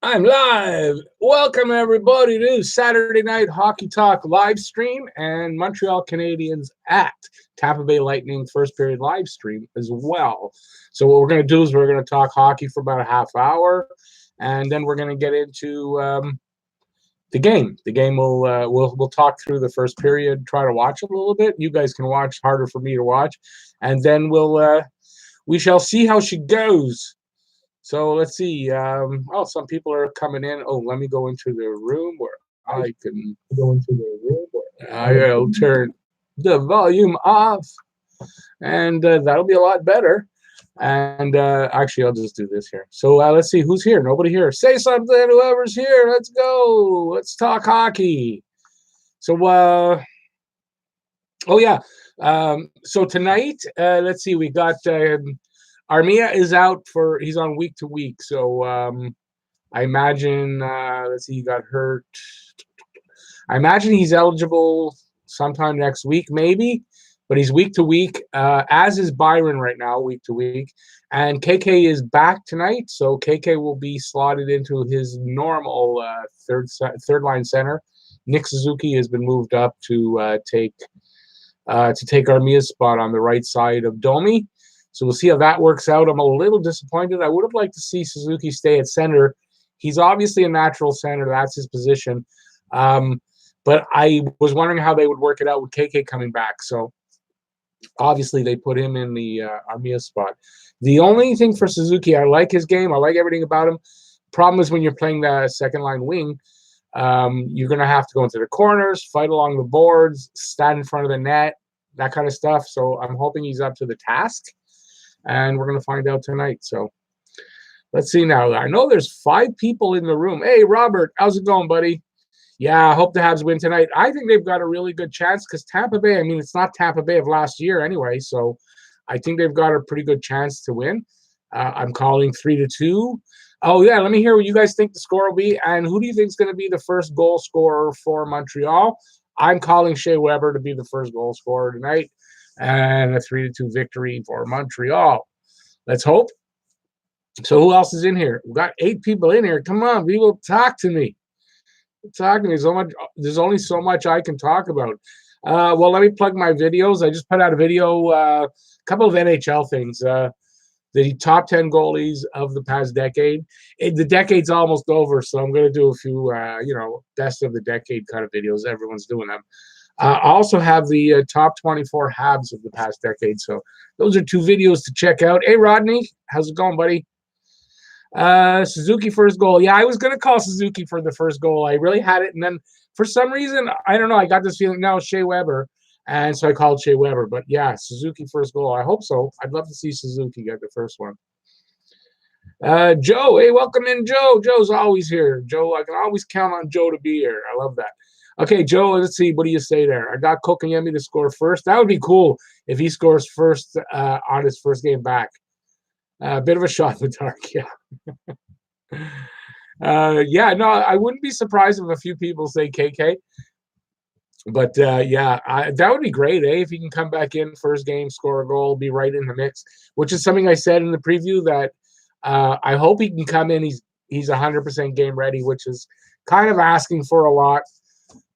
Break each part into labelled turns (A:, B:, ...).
A: I'm live. Welcome everybody to Saturday Night Hockey Talk live stream and Montreal Canadiens at Tampa Bay Lightning first period live stream as well. So what we're going to do is we're going to talk hockey for about a half hour, and then we're going to get into the game. The game we'll talk through the first period, try to watch a little bit. You guys can watch. Harder for me to watch, and then we shall see how she goes. So let's see. Some people are coming in. Oh, let me go into the room where I can go into the room. I'll turn the volume off, and that'll be a lot better. And actually, I'll just do this here. So let's see who's here. Nobody here. Say something, whoever's here. Let's go. Let's talk hockey. So, oh yeah. So tonight, let's see. We got. Armia is out he's on week to week. So I imagine, let's see, he got hurt. I imagine he's eligible sometime next week, maybe, but he's week to week, as is Byron right now, week to week. And KK is back tonight. So KK will be slotted into his normal third line center. Nick Suzuki has been moved up to take Armia's spot on the right side of Domi. So we'll see how that works out. I'm a little disappointed. I would have liked to see Suzuki stay at center. He's obviously a natural center. That's his position. But I was wondering how they would work it out with KK coming back. So obviously they put him in the Armia spot. The only thing for Suzuki, I like his game. I like everything about him. Problem is when you're playing the second line wing, you're going to have to go into the corners, fight along the boards, stand in front of the net, that kind of stuff. So I'm hoping he's up to the task. And we're going to find out tonight. So let's see now. I know there's 5 people in the room. Hey, Robert, how's it going, buddy? Yeah, I hope the Habs win tonight. I think they've got a really good chance because Tampa Bay, I mean, it's not Tampa Bay of last year anyway. So I think they've got a pretty good chance to win. I'm calling 3-2. Oh, yeah, let me hear what you guys think the score will be. And who do you think is going to be the first goal scorer for Montreal? I'm calling Shea Weber to be the first goal scorer tonight. And a 3-2 victory for Montreal. Let's hope. So who else is in here? We've got 8 people in here. Come on, people, talk to me. Talk to me. There's only so much I can talk about. Well, let me plug my videos. I just put out a video, a couple of NHL things. The top 10 goalies of the past decade. The decade's almost over, so I'm going to do a few, best of the decade kind of videos. Everyone's doing them. I also have the top 24 Habs of the past decade. So those are 2 videos to check out. Hey, Rodney, how's it going, buddy? Suzuki first goal. Yeah, I was going to call Suzuki for the first goal. I really had it. And then for some reason, I don't know, I got this feeling, no, Shea Weber. And so I called Shea Weber. But yeah, Suzuki first goal. I hope so. I'd love to see Suzuki get the first one. Joe, hey, welcome in, Joe. Joe's always here. Joe, I can always count on Joe to be here. I love that. Okay, Joe, let's see. What do you say there? I got Kotkaniemi to score first. That would be cool if he scores first on his first game back. A bit of a shot in the dark, yeah. No, I wouldn't be surprised if a few people say KK. But, that would be great, if he can come back in first game, score a goal, be right in the mix, which is something I said in the preview that I hope he can come in. He's 100% game ready, which is kind of asking for a lot.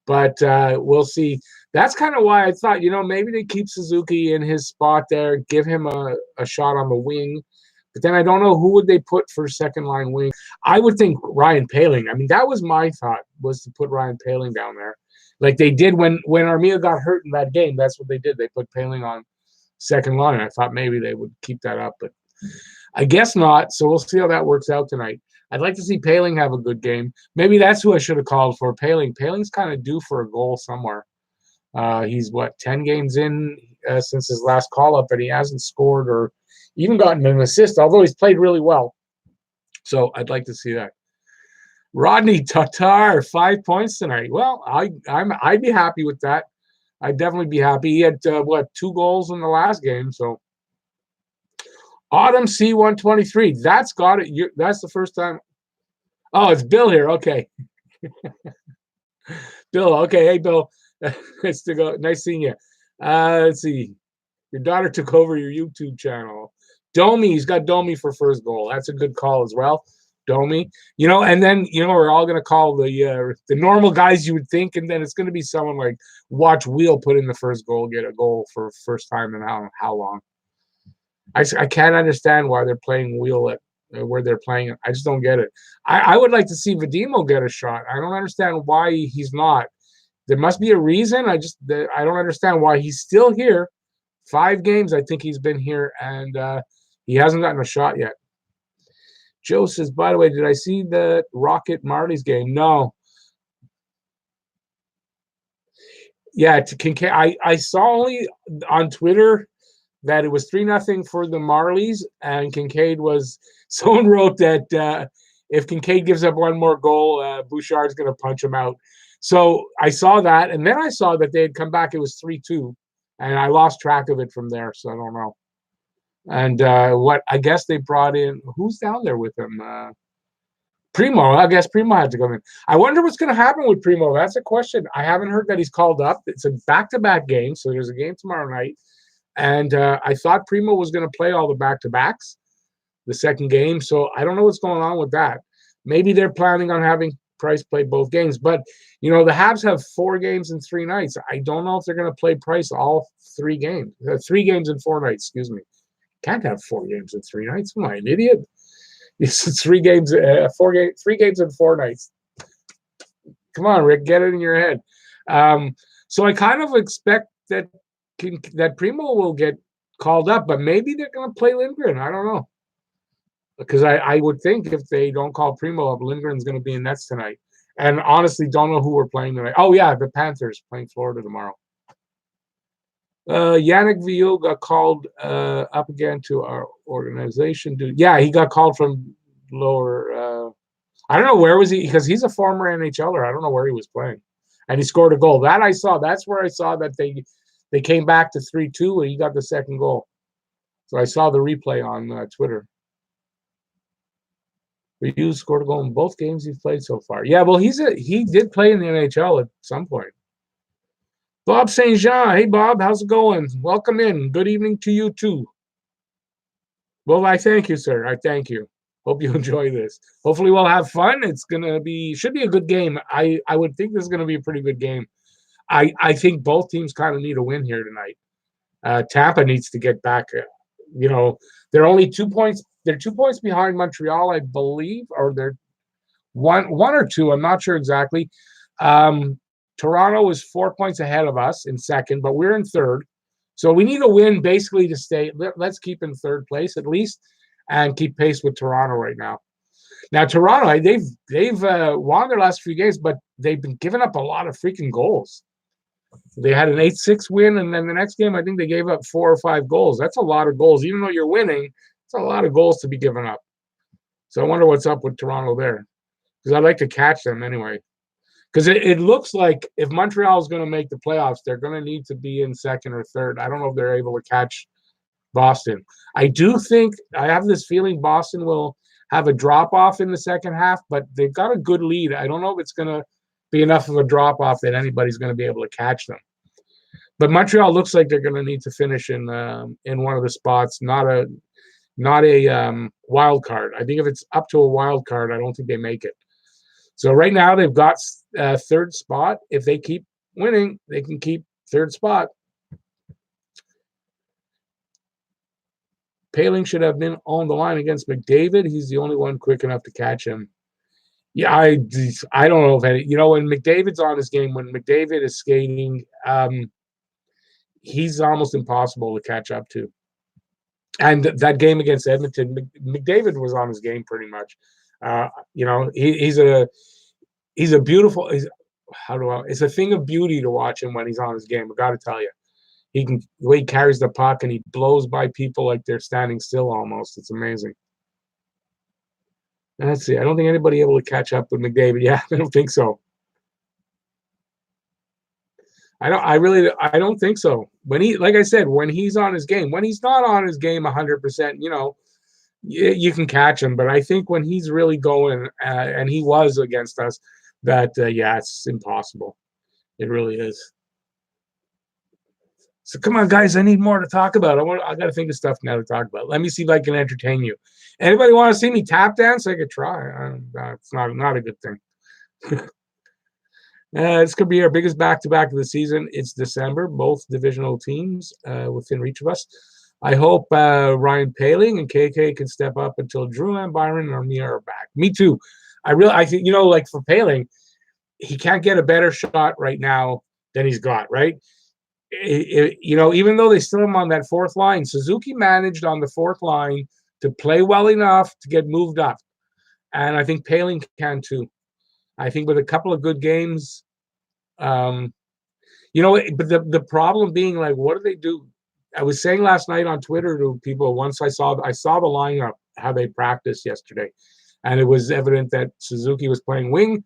A: But we'll see. That's kind of why I thought, maybe they keep Suzuki in his spot there, give him a shot on the wing. But then I don't know who would they put for second line wing. I would think Ryan Poehling. I mean, that was my thought, was to put Ryan Poehling down there. Like they did when Armia got hurt in that game. That's what they did. They put Poehling on second line. I thought maybe they would keep that up, but I guess not. So we'll see how that works out tonight. I'd like to see Poehling have a good game. Maybe that's who I should have called for, Poehling. Poehling's kind of due for a goal somewhere. He's, 10 games in since his last call-up, and he hasn't scored or even gotten an assist, although he's played really well. So I'd like to see that. Rodney Tatar, 5 points tonight. Well, I'd be happy with that. I'd definitely be happy. He had, 2 goals in the last game, so. Autumn C123. That's got it. That's the first time. Oh, it's Bill here. Okay. Bill. Okay. Hey, Bill. Nice to go. Nice seeing you. Let's see. Your daughter took over your YouTube channel. Domi. He's got Domi for first goal. That's a good call as well. Domi, and then we're all gonna call the normal guys you would think, and then it's gonna be someone like watch Wheel put in the first goal, get a goal for first time in how long. I can't understand why they're playing Wheel at where they're playing it. I just don't get it. I would like to see Vadimo get a shot. I don't understand why he's not. There must be a reason. I don't understand why he's still here. 5 games I think he's been here, and he hasn't gotten a shot yet. Joe says, by the way, did I see the Rocket Marlies game? No. Yeah, to Kincaid. I saw only on Twitter that it was 3-0 for the Marlies, and Kincaid was. Someone wrote that if Kincaid gives up one more goal, Bouchard's going to punch him out. So I saw that, and then I saw that they had come back. It was 3-2, and I lost track of it from there. So I don't know. And what I guess they brought in, who's down there with him? Primo. I guess Primo had to come in. I wonder what's going to happen with Primo. That's a question. I haven't heard that he's called up. It's a back-to-back game, so there's a game tomorrow night. And I thought Primo was going to play all the back-to-backs, the second game. So I don't know what's going on with that. Maybe they're planning on having Price play both games. But, the Habs have 4 games in 3 nights. I don't know if they're going to play Price all 3 games. 3 games in 4 nights, excuse me. Can't have 4 games in 3 nights. Am I an idiot? It's 3 games, 3 games in 4 nights. Come on, Rick, get it in your head. So I kind of expect that Primo will get called up, but maybe they're going to play Lindgren. I don't know. Because I would think if they don't call Primo up, Lindgren's going to be in nets tonight. And honestly, don't know who we're playing tonight. Oh, yeah, the Panthers playing Florida tomorrow. Yannick Villot got called up again to our organization. Dude, yeah, he got called from lower. I don't know where was he, because he's a former NHLer. I don't know where he was playing, and he scored a goal. That I saw. That's where I saw that they came back to 3-2, and he got the second goal. So I saw the replay on Twitter. Ryu scored a goal in both games he's played so far. Yeah, well, he did play in the NHL at some point. Bob St. Jean. Hey, Bob, how's it going? Welcome in. Good evening to you, too. Well, I thank you, sir. I thank you. Hope you enjoy this. Hopefully we'll have fun. Should be a good game. I would think this is going to be a pretty good game. I think both teams kind of need a win here tonight. Tampa needs to get back. They're only 2 points. They're 2 points behind Montreal, I believe, or they're one or two. I'm not sure exactly. Toronto is 4 points ahead of us in second, but we're in third. So we need a win basically to stay. Let's keep in third place at least and keep pace with Toronto right now. Now, Toronto, they've won their last few games, but they've been giving up a lot of freaking goals. They had an 8-6 win, and then the next game, I think they gave up 4 or 5 goals. That's a lot of goals. Even though you're winning, it's a lot of goals to be given up. So I wonder what's up with Toronto there, because I'd like to catch them anyway. Because it looks like if Montreal is going to make the playoffs, they're going to need to be in second or third. I don't know if they're able to catch Boston. I have this feeling Boston will have a drop-off in the second half, but they've got a good lead. I don't know if it's going to be enough of a drop-off that anybody's going to be able to catch them. But Montreal looks like they're going to need to finish in one of the spots, not a wild card. I think if it's up to a wild card, I don't think they make it. So right now they've got third spot. If they keep winning, they can keep third spot. Paling should have been on the line against McDavid. He's the only one quick enough to catch him. Yeah, I don't know if when McDavid's on his game, when McDavid is skating, he's almost impossible to catch up to. And that game against Edmonton, McDavid was on his game pretty much. He's a beautiful. It's a thing of beauty to watch him when he's on his game. I got to tell you, the way he carries the puck and he blows by people like they're standing still almost. It's amazing. Let's see. I don't think anybody able to catch up with McDavid. Yeah, I don't think so. I don't think so. Like I said, when he's on his game, when he's not on his game 100%, you can catch him. But I think when he's really going, and he was against us, that it's impossible. It really is. So come on, guys, I need more to talk about. I got to think of stuff now to talk about. Let me see if I can entertain you. Anybody want to see me tap dance? I could try. It's not a good thing. This could be our biggest back-to-back of the season. It's December, both divisional teams within reach of us. I hope Ryan Poehling and KK can step up until Drew and Byron and Armia are back. Me too. I think, like for Poehling, he can't get a better shot right now than he's got, right? Even though they still have him on that fourth line, Suzuki managed on the fourth line to play well enough to get moved up. And I think Poehling can too. I think with a couple of good games, but the problem being, like, what do they do? I was saying last night on Twitter to people, once I saw the lineup, how they practiced yesterday, and it was evident that Suzuki was playing wing,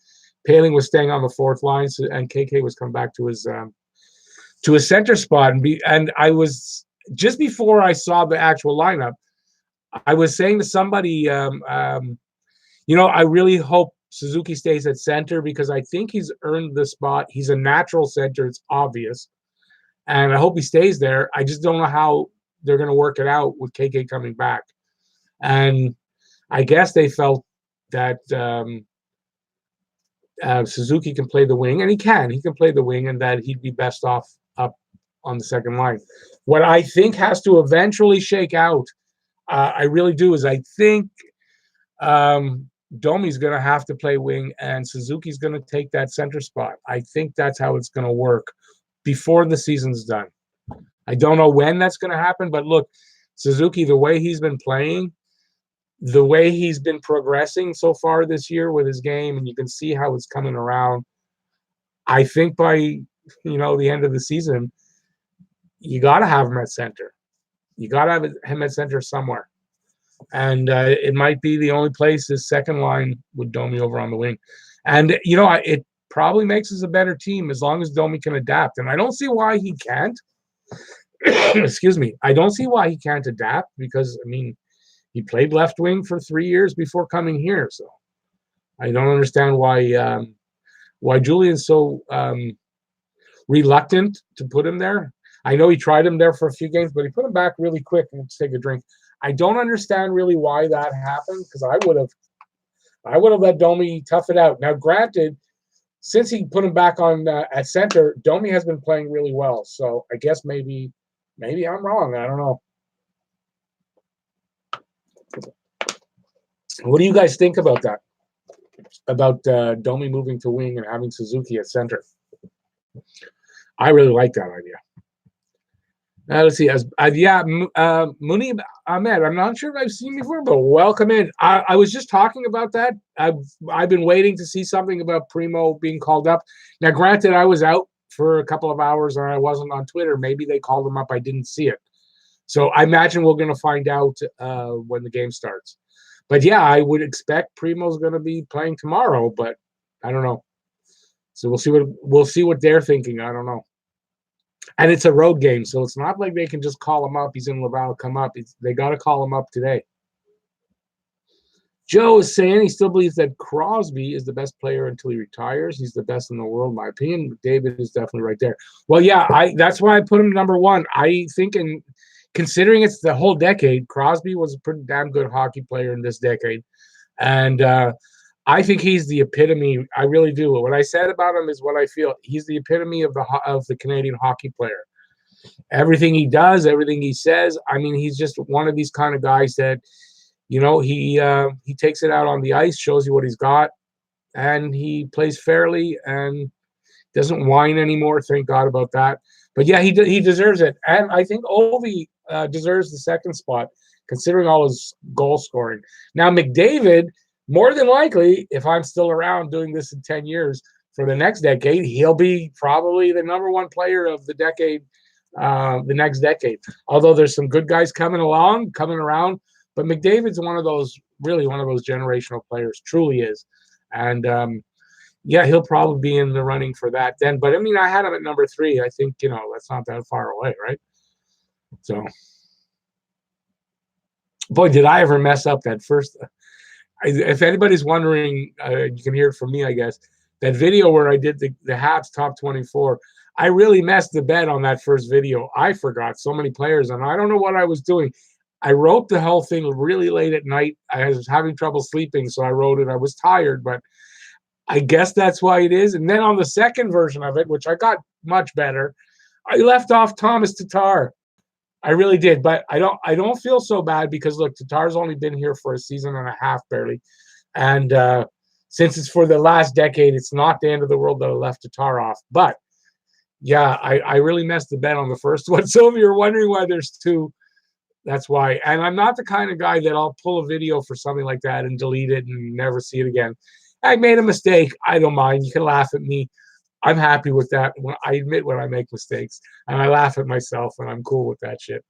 A: Poehling was staying on the fourth line, and KK was coming back to his center spot. And I was, just before I saw the actual lineup, I was saying to somebody, I really hope Suzuki stays at center because I think he's earned the spot. He's a natural center. It's obvious. And I hope he stays there. I just don't know how they're going to work it out with KK coming back. And I guess they felt that Suzuki can play the wing, and he can play the wing, and that he'd be best off up on the second line. What I think has to eventually shake out, I really do, is I think Domi's going to have to play wing, and Suzuki's going to take that center spot. I think that's how it's going to work before the season's done. I don't know when that's going to happen, but look, Suzuki, the way he's been playing, the way he's been progressing so far this year with his game, and you can see how it's coming around. I think by the end of the season, you got to have him at center. You got to have him at center somewhere. And it might be the only place is second line with Domi over on the wing. And, it probably makes us a better team as long as Domi can adapt. And I don't see why he can't. Excuse me. I don't see why he can't adapt because, he played left wing for 3 years before coming here. So I don't understand why Julian's so reluctant to put him there. I know he tried him there for a few games, but he put him back really quick and to take a drink. I don't understand really why that happened because I would have let Domi tough it out. Now, granted, since he put him back on at center, Domi has been playing really well. So I guess maybe I'm wrong. I don't know. What do you guys think about that? About Domi moving to wing and having Suzuki at center? I really like that idea. Let's see. Munib Ahmed. I'm not sure if I've seen you before, but welcome in. I was just talking about that. I've been waiting to see something about Primo being called up. Now, granted, I was out for a couple of hours and I wasn't on Twitter. Maybe they called him up. I didn't see it. So I imagine we're going to find out when the game starts. But yeah, I would expect Primo's going to be playing tomorrow, but I don't know. So we'll see what they're thinking. I don't know. And it's a road game, so it's not like they can just call him up. He's in Laval, come up. They got to call him up today. Joe is saying he still believes that Crosby is the best player until he retires. He's the best in the world, in my opinion. David is definitely right there. Well, yeah, that's why I put him number one. I think, considering it's the whole decade, Crosby was a pretty damn good hockey player in this decade. And I think he's the epitome. I really do. What I said about him is what I feel. He's the epitome of the Canadian hockey player. Everything he does, everything he says. He's just one of these kind of guys that, he takes it out on the ice, shows you what he's got, and he plays fairly and doesn't whine anymore. Thank God about that. But yeah, he deserves it, and I think Ovi deserves the second spot, considering all his goal scoring. Now McDavid, more than likely, if I'm still around doing this in 10 years for the next decade, he'll be probably the number one player of the decade, the next decade. Although there's some good guys coming around, but McDavid's one of those generational players, truly is. And yeah, he'll probably be in the running for that then. But I had him at number 3. I think, that's not that far away, right? So, boy, did I ever mess up that first. If anybody's wondering, you can hear it from me, I guess. That video where I did the Habs top 24, I really messed the bet on that first video. I forgot so many players, and I don't know what I was doing. I wrote the whole thing really late at night. I was having trouble sleeping, so I wrote it. I was tired, but I guess that's why it is. And then on the second version of it, which I got much better, I left off Thomas Tatar. I really did, but I don't feel so bad because look, Tatar's only been here for a season and a half barely, and since it's for the last decade, it's not the end of the world that I left Tatar off. But yeah, I really messed the bet on the first one. So if you're wondering why there's two, that's why. And I'm not the kind of guy that I'll pull a video for something like that and delete it and never see it again. I made a mistake. I don't mind. You can laugh at me. I'm happy with that. When I admit when I make mistakes, and I laugh at myself, and I'm cool with that shit.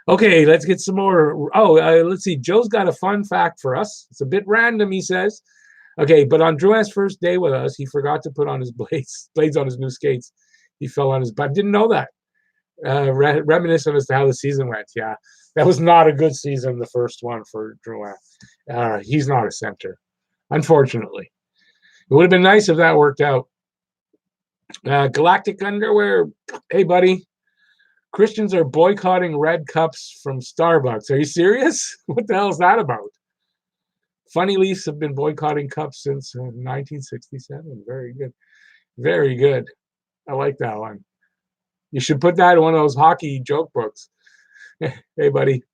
A: Okay, let's get some more. Oh, let's see. Joe's got a fun fact for us. It's a bit random, he says. Okay, but on Drouin's first day with us, he forgot to put on his blades on his new skates. He fell on his butt. Didn't know that. Reminiscent as to how the season went. Yeah, that was not a good season, the first one for Drouin. He's not a center, unfortunately. It would have been nice if that worked out. Galactic Underwear. Hey, buddy. Christians are boycotting red cups from Starbucks. Are you serious? What the hell is that about? Funny Leafs have been boycotting cups since 1967. Very good. Very good. I like that one. You should put that in one of those hockey joke books. Hey, buddy.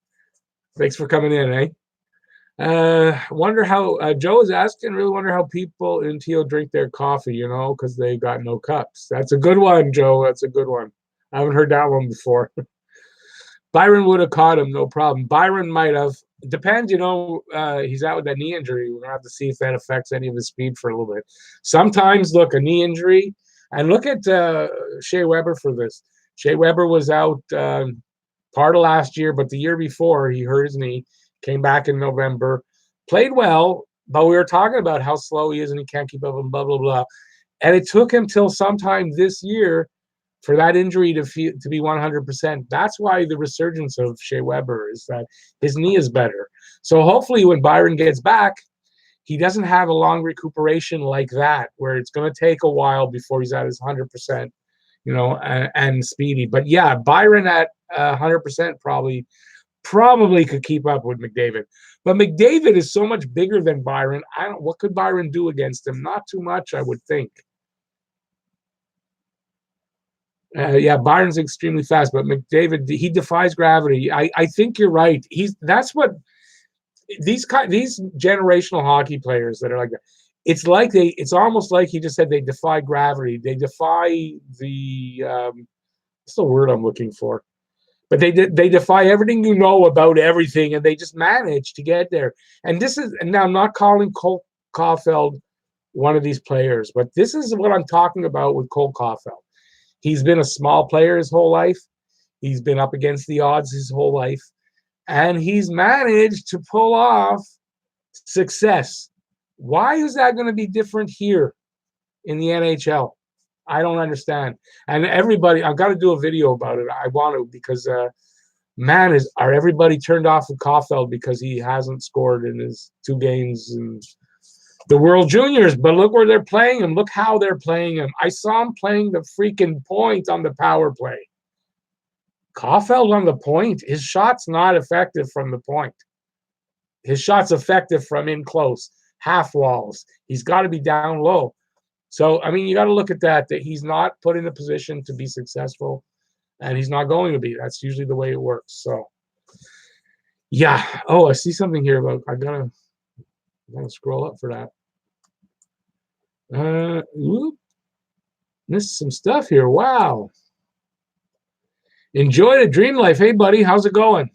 A: Thanks for coming in, eh? Wonder how Joe is asking, really wonder how people in Teal drink their coffee, because they got no cups. That's a good one, Joe. That's a good one. I haven't heard that one before. Byron would have caught him, no problem. Byron might have. Depends, he's out with that knee injury. We're going to have to see if that affects any of his speed for a little bit. Sometimes, look, a knee injury, and look at Shea Weber for this. Shea Weber was out part of last year, but the year before, he hurt his knee, came back in November, played well, but we were talking about how slow he is and he can't keep up and blah, blah, blah. And it took him till sometime this year for that injury to be 100%. That's why the resurgence of Shea Weber is that his knee is better. So hopefully when Byron gets back, he doesn't have a long recuperation like that, where it's going to take a while before he's at his 100%, and speedy. But yeah, Byron at 100% probably could keep up with McDavid. But McDavid is so much bigger than Byron. What could Byron do against him? Not too much, I would think. Yeah, Byron's extremely fast, but McDavid, he defies gravity. I think you're right. That's what these generational hockey players that are like that. It's almost like he just said they defy gravity. They defy what's the word I'm looking for? But they defy everything about everything, and they just manage to get there. And now I'm not calling Cole Caulfield one of these players, but this is what I'm talking about with Cole Caulfield. He's been a small player his whole life. He's been up against the odds his whole life. And he's managed to pull off success. Why is that going to be different here in the NHL? I don't understand. And everybody, I've got to do a video about it. I want to because, are everybody turned off with Caulfield because he hasn't scored in his 2 games in the World Juniors? But look where they're playing him. Look how they're playing him. I saw him playing the freaking point on the power play. Caulfield on the point, his shot's not effective from the point. His shot's effective from in close, half walls. He's got to be down low. So, you got to look at that he's not put in a position to be successful, and he's not going to be. That's usually the way it works. So, yeah. Oh, I see something here about I'm gonna scroll up for that. Missed some stuff here. Wow. Enjoy the dream life. Hey, buddy, how's it going?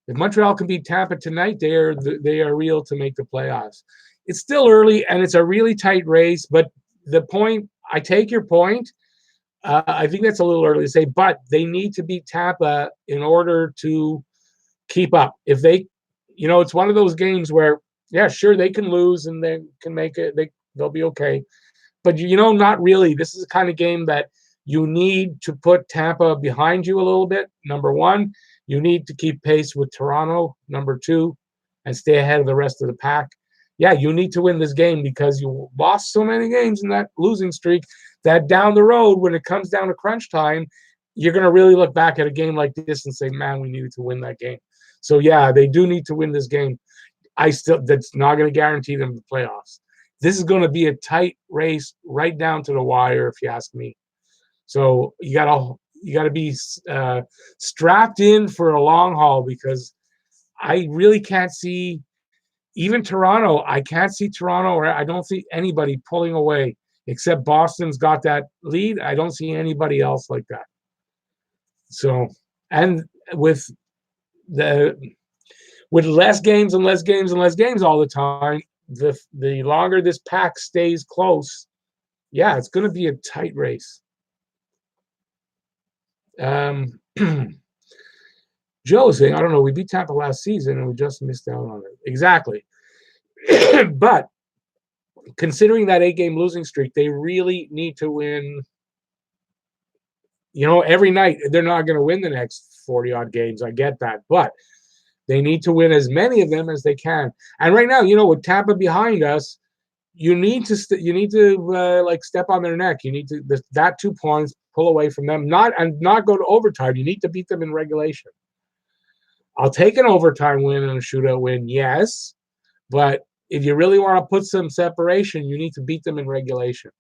A: If Montreal can beat Tampa tonight, they are real to make the playoffs. It's still early, and it's a really tight race. But the point, I take your point. I think that's a little early to say, but they need to beat Tampa in order to keep up. If they, it's one of those games where, yeah, sure, they can lose and they can make it. They'll be okay. But, not really. This is the kind of game that you need to put Tampa behind you a little bit, number one. You need to keep pace with Toronto, number two, and stay ahead of the rest of the pack. Yeah, you need to win this game because you lost so many games in that losing streak that down the road, when it comes down to crunch time, you're going to really look back at a game like this and say, man, we needed to win that game. So, yeah, they do need to win this game. That's not going to guarantee them the playoffs. This is going to be a tight race right down to the wire, if you ask me. So you gotta be strapped in for a long haul, because I really can't see even Toronto. I can't see Toronto, or I don't see anybody pulling away except Boston's got that lead. I don't see anybody else like that. So, and with the with less games and less games and less games all the time, the longer this pack stays close, yeah, it's going to be a tight race. Joe is saying, I don't know, we beat Tampa last season and we just missed out on it. Exactly. But considering that 8-game losing streak, they really need to win. Every night. They're not going to win the next 40-odd games. I get that. But they need to win as many of them as they can. And right now, with Tampa behind us, you need to step on their neck. You need to that 2 points, pull away from them, not go to overtime. You need to beat them in regulation. I'll take an overtime win and a shootout win, yes, but if you really want to put some separation, you need to beat them in regulation.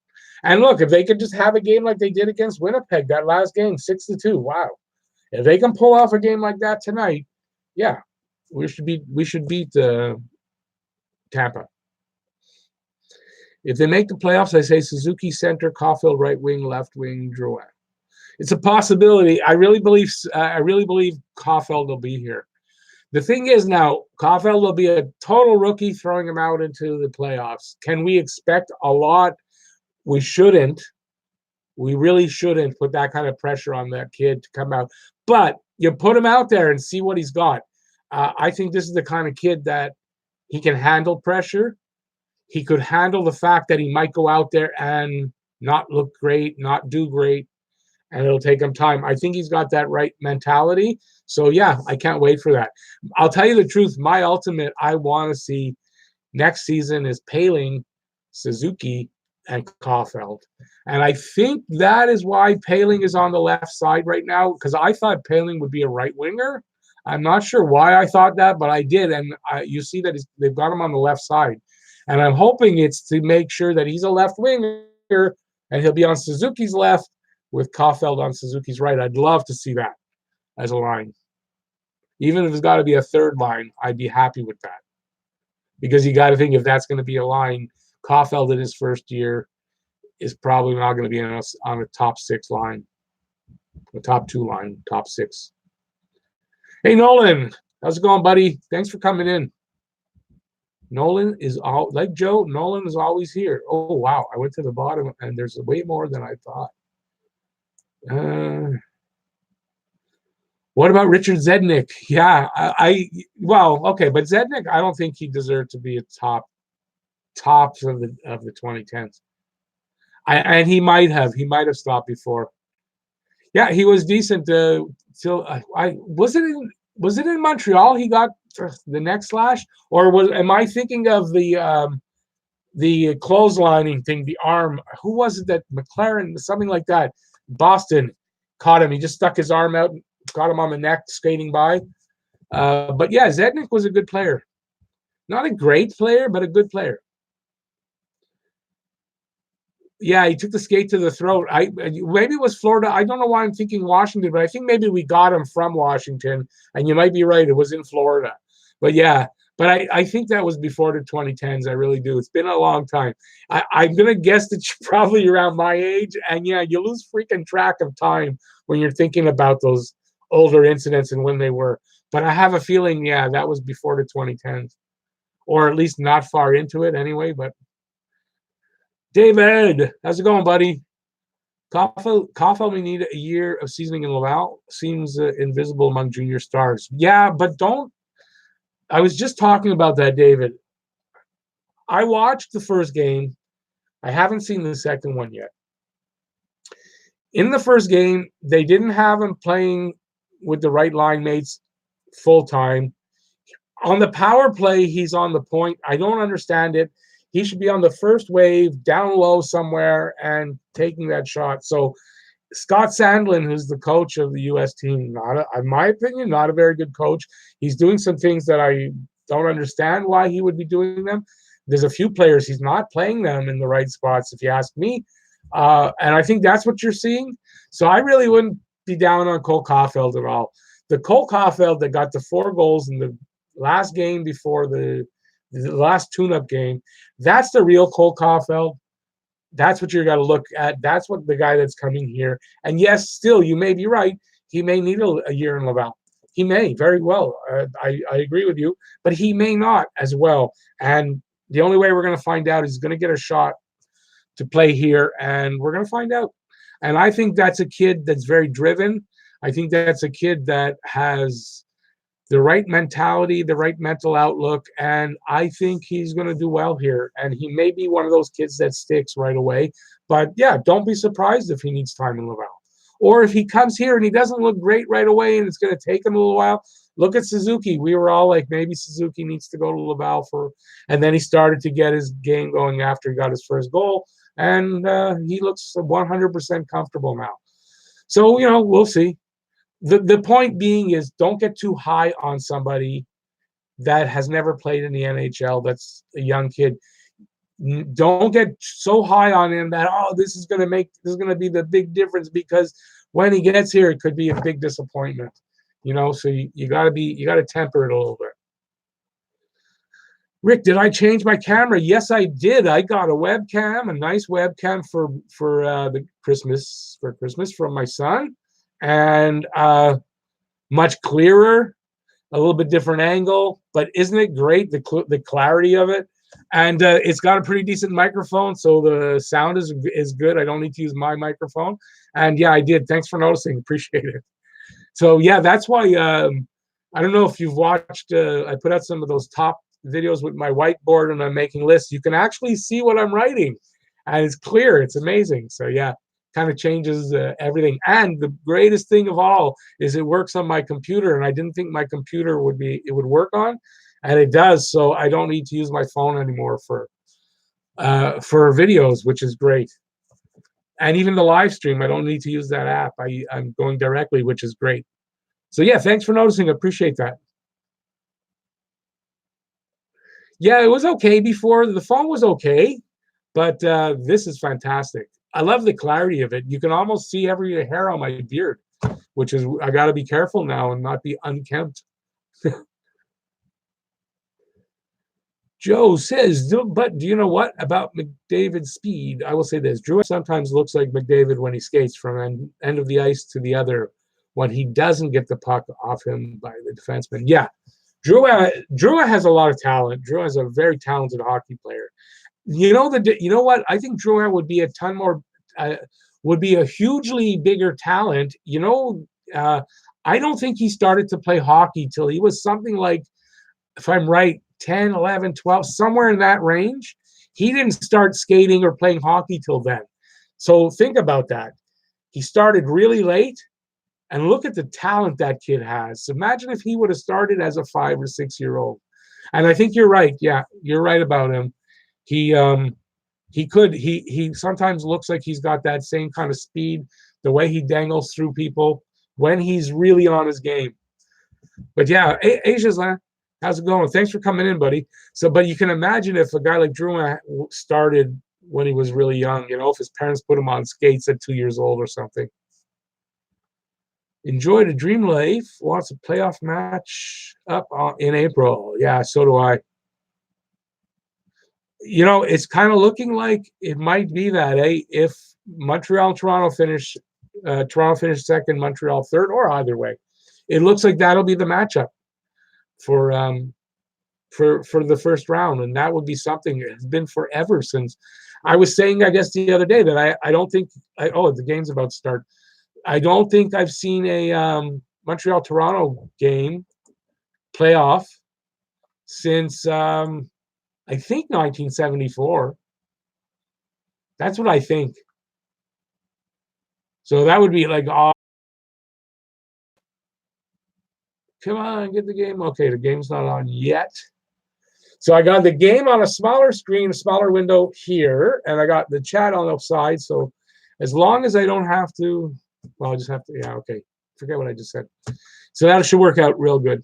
A: And look, if they could just have a game like they did against Winnipeg that last game, 6-2, wow! If they can pull off a game like that tonight, yeah, we should beat Tampa. If they make the playoffs, I say Suzuki center, Caulfield right wing, left wing, Drouin. It's a possibility. I really believe Caulfield will be here. The thing is now, Caulfield will be a total rookie, throwing him out into the playoffs. Can we expect a lot? We shouldn't. We really shouldn't put that kind of pressure on that kid to come out. But you put him out there and see what he's got. I think this is the kind of kid that he can handle pressure. He could handle the fact that he might go out there and not look great, not do great, and it'll take him time. I think he's got that right mentality. So, yeah, I can't wait for that. I'll tell you the truth. My ultimate I want to see next season is Poehling, Suzuki, and Caulfield. And I think that is why Poehling is on the left side right now, because I thought Poehling would be a right winger. I'm not sure why I thought that, but I did. And you see that they've got him on the left side. And I'm hoping it's to make sure that he's a left winger and he'll be on Suzuki's left with Caulfield on Suzuki's right. I'd love to see that as a line. Even if it's got to be a third line, I'd be happy with that. Because you got to think, if that's going to be a line, Caulfield in his first year is probably not going to be on a top 6 line, a top 2 line, top 6. Hey, Nolan, how's it going, buddy? Thanks for coming in. Nolan is all like Joe. Nolan is always here. Oh, wow. I went to the bottom and there's way more than I thought. What about Richard Zednik? Yeah, well, okay, but Zednik, I don't think he deserved to be a tops of the 2010s. And he might have stopped before. Yeah, he was decent till was it in Montreal he got the neck slash, or am I thinking of the clotheslining thing, the arm? Who was it that McLaren, something like that? Boston caught him. He just stuck his arm out, got him on the neck, skating by. But yeah, Zednik was a good player. Not a great player, but a good player. Yeah, he took the skate to the throat. Maybe it was Florida. I don't know why I'm thinking Washington, but I think maybe we got him from Washington. And you might be right. It was in Florida. But yeah, I think that was before the 2010s. I really do. It's been a long time. I'm going to guess that you're probably around my age. And yeah, you lose freaking track of time when you're thinking about those older incidents and when they were. But I have a feeling, yeah, that was before the 2010s. Or at least not far into it anyway, but David, how's it going, buddy? Caulfield may need a year of seasoning in Laval. Seems invisible among junior stars. Yeah, but don't. I was just talking about that, David. I watched the first game. I haven't seen the second one yet. In the first game, they didn't have him playing with the right line mates full time. On the power play, he's on the point. I don't understand it. he should be on the first wave, down low somewhere, and taking that shot. So Scott Sandlin, who's the coach of the U.S. team, in my opinion, not a very good coach. He's doing some things that I don't understand why he would be doing them. There's a few players he's not playing them in the right spots, if you ask me. And I think that's what you're seeing. So I really wouldn't be down on Cole Caulfield at all. The Cole Caulfield that got the 4 goals in the last game before the last tune-up game, that's the real Cole Caulfield. That's what you got to look at. That's what the guy that's coming here. And yes, still, you may be right. He may need a year in Laval. He may very well. I agree with you, but he may not as well. And the only way we're going to find out is he's going to get a shot to play here, and we're going to find out. And I think that's a kid that's very driven. I think that's a kid that has the right mentality, the right mental outlook, and I think he's going to do well here. And he may be one of those kids that sticks right away. But yeah, don't be surprised if he needs time in Laval. Or if he comes here and he doesn't look great right away and it's going to take him a little while. Look at Suzuki. We were all like, maybe Suzuki needs to go to Laval and then he started to get his game going after he got his first goal. And he looks 100% comfortable now. So, we'll see. The point being is don't get too high on somebody that has never played in the NHL, that's a young kid. Don't get so high on him that, this is going to be the big difference, because when he gets here, it could be a big disappointment. So you got to temper it a little bit. Rick, did I change my camera? Yes, I did. I got a webcam, a nice webcam for Christmas from my son. And much clearer, a little bit different angle, but isn't it great, the clarity of it? And it's got a pretty decent microphone, so the sound is good. I don't need to use my microphone. And yeah, I did. Thanks for noticing. Appreciate it. So yeah, that's why I don't know if you've watched. I put out some of those top videos with my whiteboard, and I'm making lists. You can actually see what I'm writing, and it's clear. It's amazing. So yeah. Kind of changes everything. And the greatest thing of all is it works on my computer, and I didn't think my computer would work on, and it does. So I don't need to use my phone anymore for videos, which is great. And even the live stream, I don't need to use that app. I'm going directly, which is great. So yeah, thanks for noticing. I appreciate that. Yeah, it was okay before. The phone was okay, but this is fantastic. I love the clarity of it. You can almost see every hair on my beard, which is, I got to be careful now and not be unkempt. Joe says, but do you know what about McDavid's speed? I will say this. Drew sometimes looks like McDavid when he skates from end of the ice to the other when he doesn't get the puck off him by the defenseman. Yeah, Drew has a lot of talent. Drew is a very talented hockey player. You know what? I think Drouin would be a ton more, would be a hugely bigger talent. I don't think he started to play hockey till he was something like, if I'm right, 10, 11, 12, somewhere in that range. He didn't start skating or playing hockey till then. So think about that. He started really late, and look at the talent that kid has. Imagine if he would have started as a 5 or 6 year old. And I think you're right. Yeah, you're right about him. He sometimes looks like he's got that same kind of speed, the way he dangles through people when he's really on his game. But yeah, Asia's, how's it going? Thanks for coming in, buddy. So, but you can imagine if a guy like Drew started when he was really young, if his parents put him on skates at 2 years old or something. Enjoyed a dream life. Wants a playoff match up in April. Yeah, so do I. It's kind of looking like it might be that, if Montreal and Toronto finish second, Montreal third, or either way, it looks like that'll be the matchup for the first round, and that would be something. It's been forever since. I was saying, I guess the other day, that I don't think. The game's about to start. I don't think I've seen a Montreal Toronto game playoff since. I think 1974. That's what I think. So that would be like, come on, get the game. Okay, the game's not on yet. So I got the game on a smaller screen, a smaller window here, and I got the chat on the side. So as long as I don't have to, well, I just have to, yeah, okay. Forget what I just said. So that should work out real good.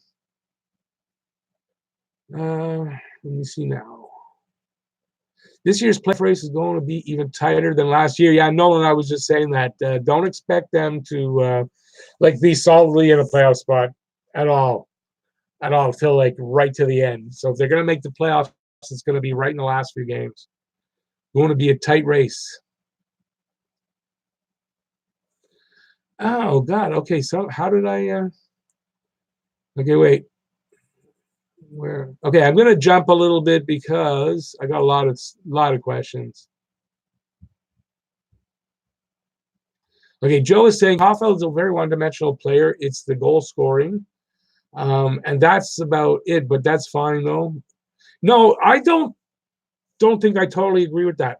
A: Let me see now. This year's playoff race is going to be even tighter than last year. Yeah, Nolan, I was just saying that. Don't expect them to be solidly in a playoff spot at all till like right to the end. So if they're going to make the playoffs, it's going to be right in the last few games. Going to be a tight race. Oh God. Okay. So how did I? Okay, wait. Where? Okay, I'm going to jump a little bit because I got a lot of questions. Okay, Joe is saying Hoffeld is a very one-dimensional player. It's the goal scoring, and that's about it. But that's fine though. No, I don't think I totally agree with that.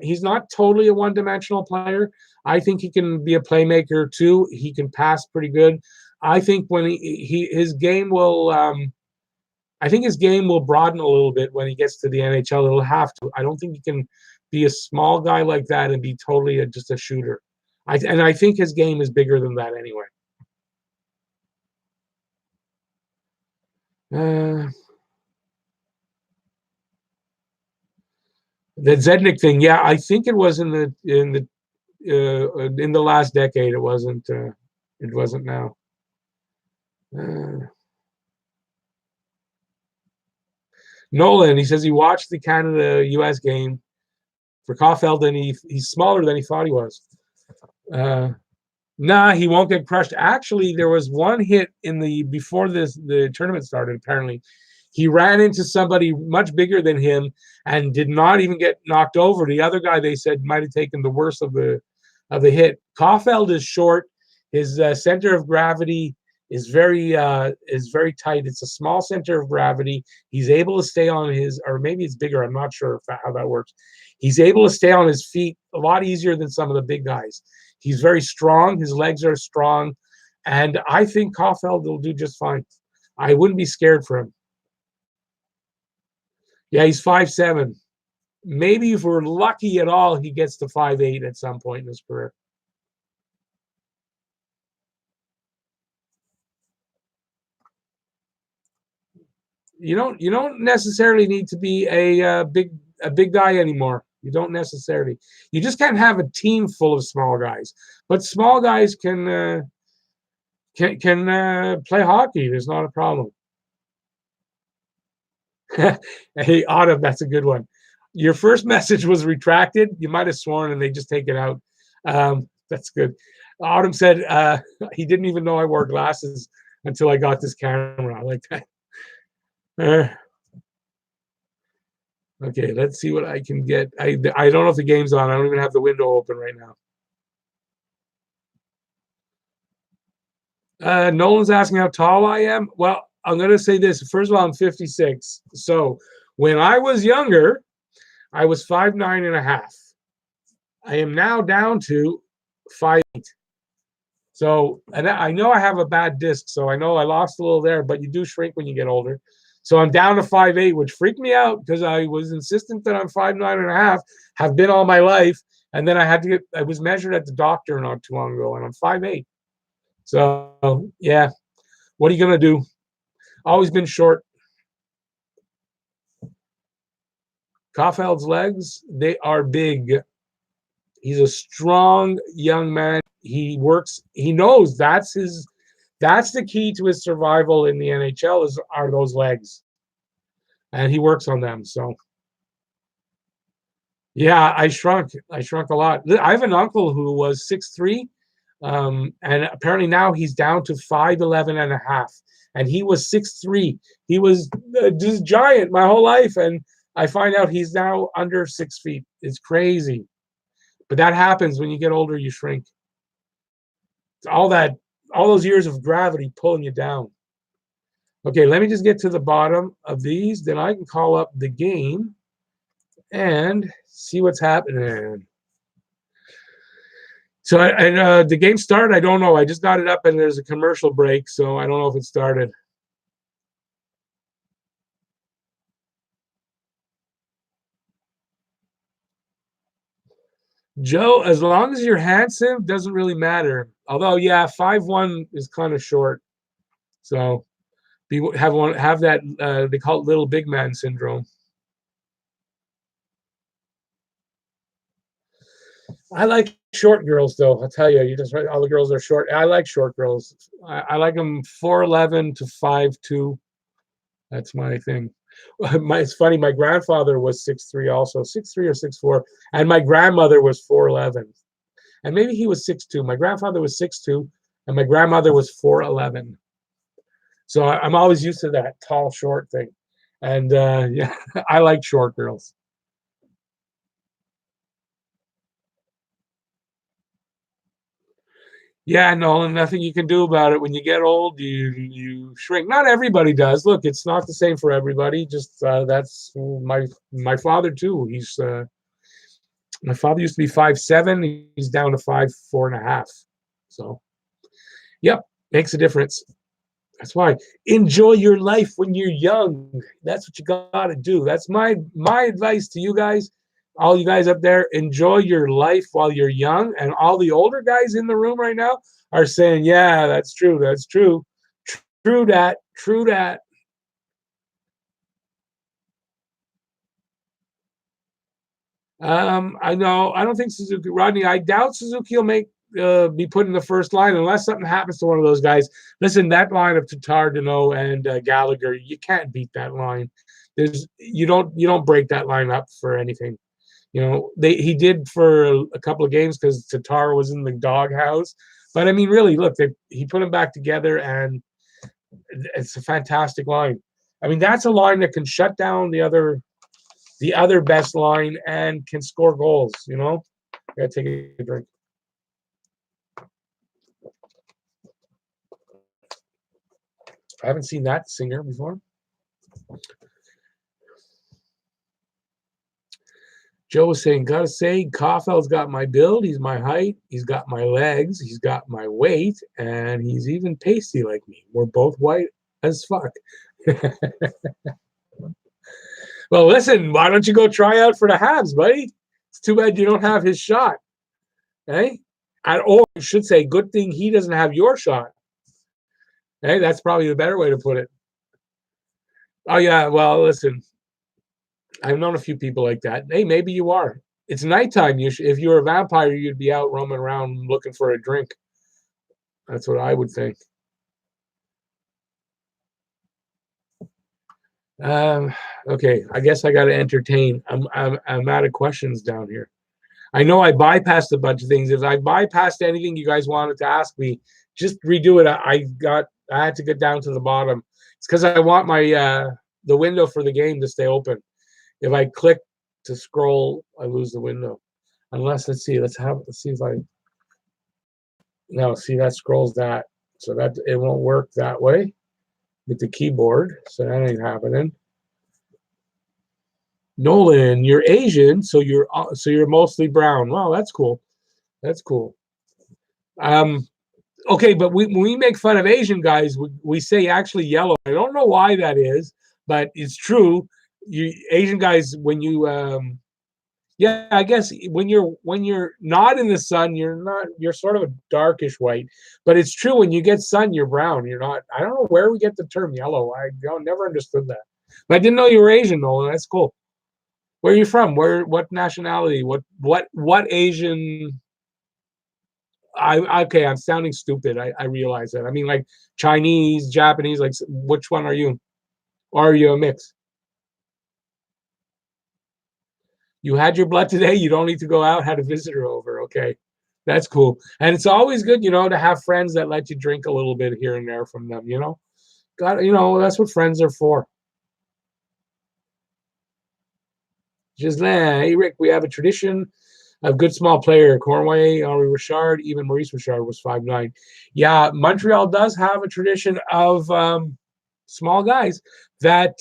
A: He's not totally a one-dimensional player. I think he can be a playmaker too. He can pass pretty good. I think when his game will, I think his game will broaden a little bit when he gets to the NHL. It'll have to. I don't think he can be a small guy like that and be totally just a shooter. And I think his game is bigger than that anyway. The Zednik thing, yeah, I think it was in the last decade. It wasn't now. Nolan, he says he watched the Canada-US game for Caulfield, and he's smaller than he thought he was. Nah, he won't get crushed. Actually, there was one hit before the tournament started. Apparently, he ran into somebody much bigger than him and did not even get knocked over. The other guy, they said, might have taken the worst of the hit. Caulfield is short. His center of gravity is very tight. It's a small center of gravity. He's able to stay on or maybe it's bigger. I'm not sure how that works. He's able to stay on his feet a lot easier than some of the big guys. He's very strong. His legs are strong. And I think Caulfield will do just fine. I wouldn't be scared for him. Yeah, he's 5'7". Maybe if we're lucky at all, he gets to 5'8" at some point in his career. You don't necessarily need to be a big guy anymore. You don't necessarily. You just can't have a team full of small guys. But small guys can play hockey. There's not a problem. Hey, Autumn, that's a good one. Your first message was retracted. You might have sworn, and they just take it out. That's good. Autumn said he didn't even know I wore glasses until I got this camera. I like that. Okay, let's see what I can get. I don't know if the game's on. I don't even have the window open right now. Nolan's asking how tall I am. Well, I'm going to say this. First of all, I'm 56. So when I was younger, I was 5'9.5". I am now down to 5'8". So, and I know I have a bad disc, so I know I lost a little there, but you do shrink when you get older. So I'm down to 5'8", which freaked me out because I was insistent that I'm 5'9.5", have been all my life. And then I was measured at the doctor not too long ago, and I'm 5'8". So, yeah, what are you going to do? Always been short. Caulfield's legs, they are big. He's a strong young man. He works. He knows that's the key to his survival in the NHL are those legs, and he works on them. So, yeah, I shrunk a lot. I have an uncle who was 6'3", and apparently now he's down to 5'11.5", and he was 6'3". He was just giant my whole life, and I find out he's now under 6 feet. It's crazy, but that happens when you get older. You shrink. All those years of gravity pulling you down. Okay, let me just get to the bottom of these. Then I can call up the game and see what's happening. So, the game started. I don't know. I just got it up, and there's a commercial break, so I don't know if it started. Joe, as long as you're handsome, doesn't really matter. Although, yeah, 5'1" is kind of short. So have that they call it little big man syndrome. I like short girls though. I'll tell you, you just all the girls are short. I like short girls. I like them 4'11" to 5'2". That's my thing. It's funny. My grandfather was 6'3", also 6'3" or 6'4", and my grandmother was 4'11", and maybe he was 6'2". My grandfather was 6'2", and my grandmother was 4'11". So I'm always used to that tall, short thing, and yeah, I like short girls. Yeah, Nolan, nothing you can do about it. When you get old, you shrink. Not everybody does. Look, it's not the same for everybody. Just that's my father too. He's my father used to be 5'7". He's down to 5'4.5". So, yep, makes a difference. That's why enjoy your life when you're young. That's what you gotta do. That's my advice to you guys, all you guys up there. Enjoy your life while you're young. And all the older guys in the room right now are saying, "Yeah, that's true. That's true. True that. True that." I know. I don't think Suzuki, Rodney. I doubt Suzuki will be put in the first line unless something happens to one of those guys. Listen, that line of Tatar, Deneau, and Gallagher, you can't beat that line. You don't break that line up for anything. He did for a couple of games because Tatar was in the doghouse. But I mean, really, look, he put them back together, and it's a fantastic line. I mean, that's a line that can shut down the other best line and can score goals. I gotta take a drink. I haven't seen that singer before. Joe was saying, gotta say, Koffel's got my build, he's my height, he's got my legs, he's got my weight, and he's even pasty like me. We're both white as fuck. Well, listen, why don't you go try out for the Habs, buddy? It's too bad you don't have his shot. Hey? Or you should say, good thing he doesn't have your shot. Hey, that's probably the better way to put it. Oh, yeah, well, listen, I've known a few people like that. Hey, maybe you are. It's nighttime. If you were a vampire, you'd be out roaming around looking for a drink. That's what I would think. Okay, I guess I got to entertain. I'm out of questions down here. I know I bypassed a bunch of things. If I bypassed anything you guys wanted to ask me, just redo it. I had to get down to the bottom. It's because I want the window for the game to stay open. If I click to scroll, I lose the window. Unless let's see if I no see that scrolls that, so that it won't work that way with the keyboard. So that ain't happening. Nolan, you're Asian, so you're mostly brown. Wow, that's cool. That's cool. Um, okay, but when we make fun of Asian guys, we say actually yellow. I don't know why that is, but it's true. You Asian guys, when you yeah, I guess when you're not in the sun, you're sort of a darkish white. But it's true when you get sun, you're brown. You're not. I don't know where we get the term yellow. I never understood that. But I didn't know you were Asian, Nolan. That's cool. Where are you from? What nationality? What Asian? Okay. I'm sounding stupid. I realize that. I mean, like Chinese, Japanese. Like, which one are you? Or are you a mix? You had your blood today. You don't need to go out. Had a visitor over. Okay, that's cool. And it's always good, to have friends that let you drink a little bit here and there from them. That's what friends are for. Gislain, hey Rick, we have a tradition of good small player. Cornway, Henri Richard, even Maurice Richard was 5'9". Yeah, Montreal does have a tradition of small guys that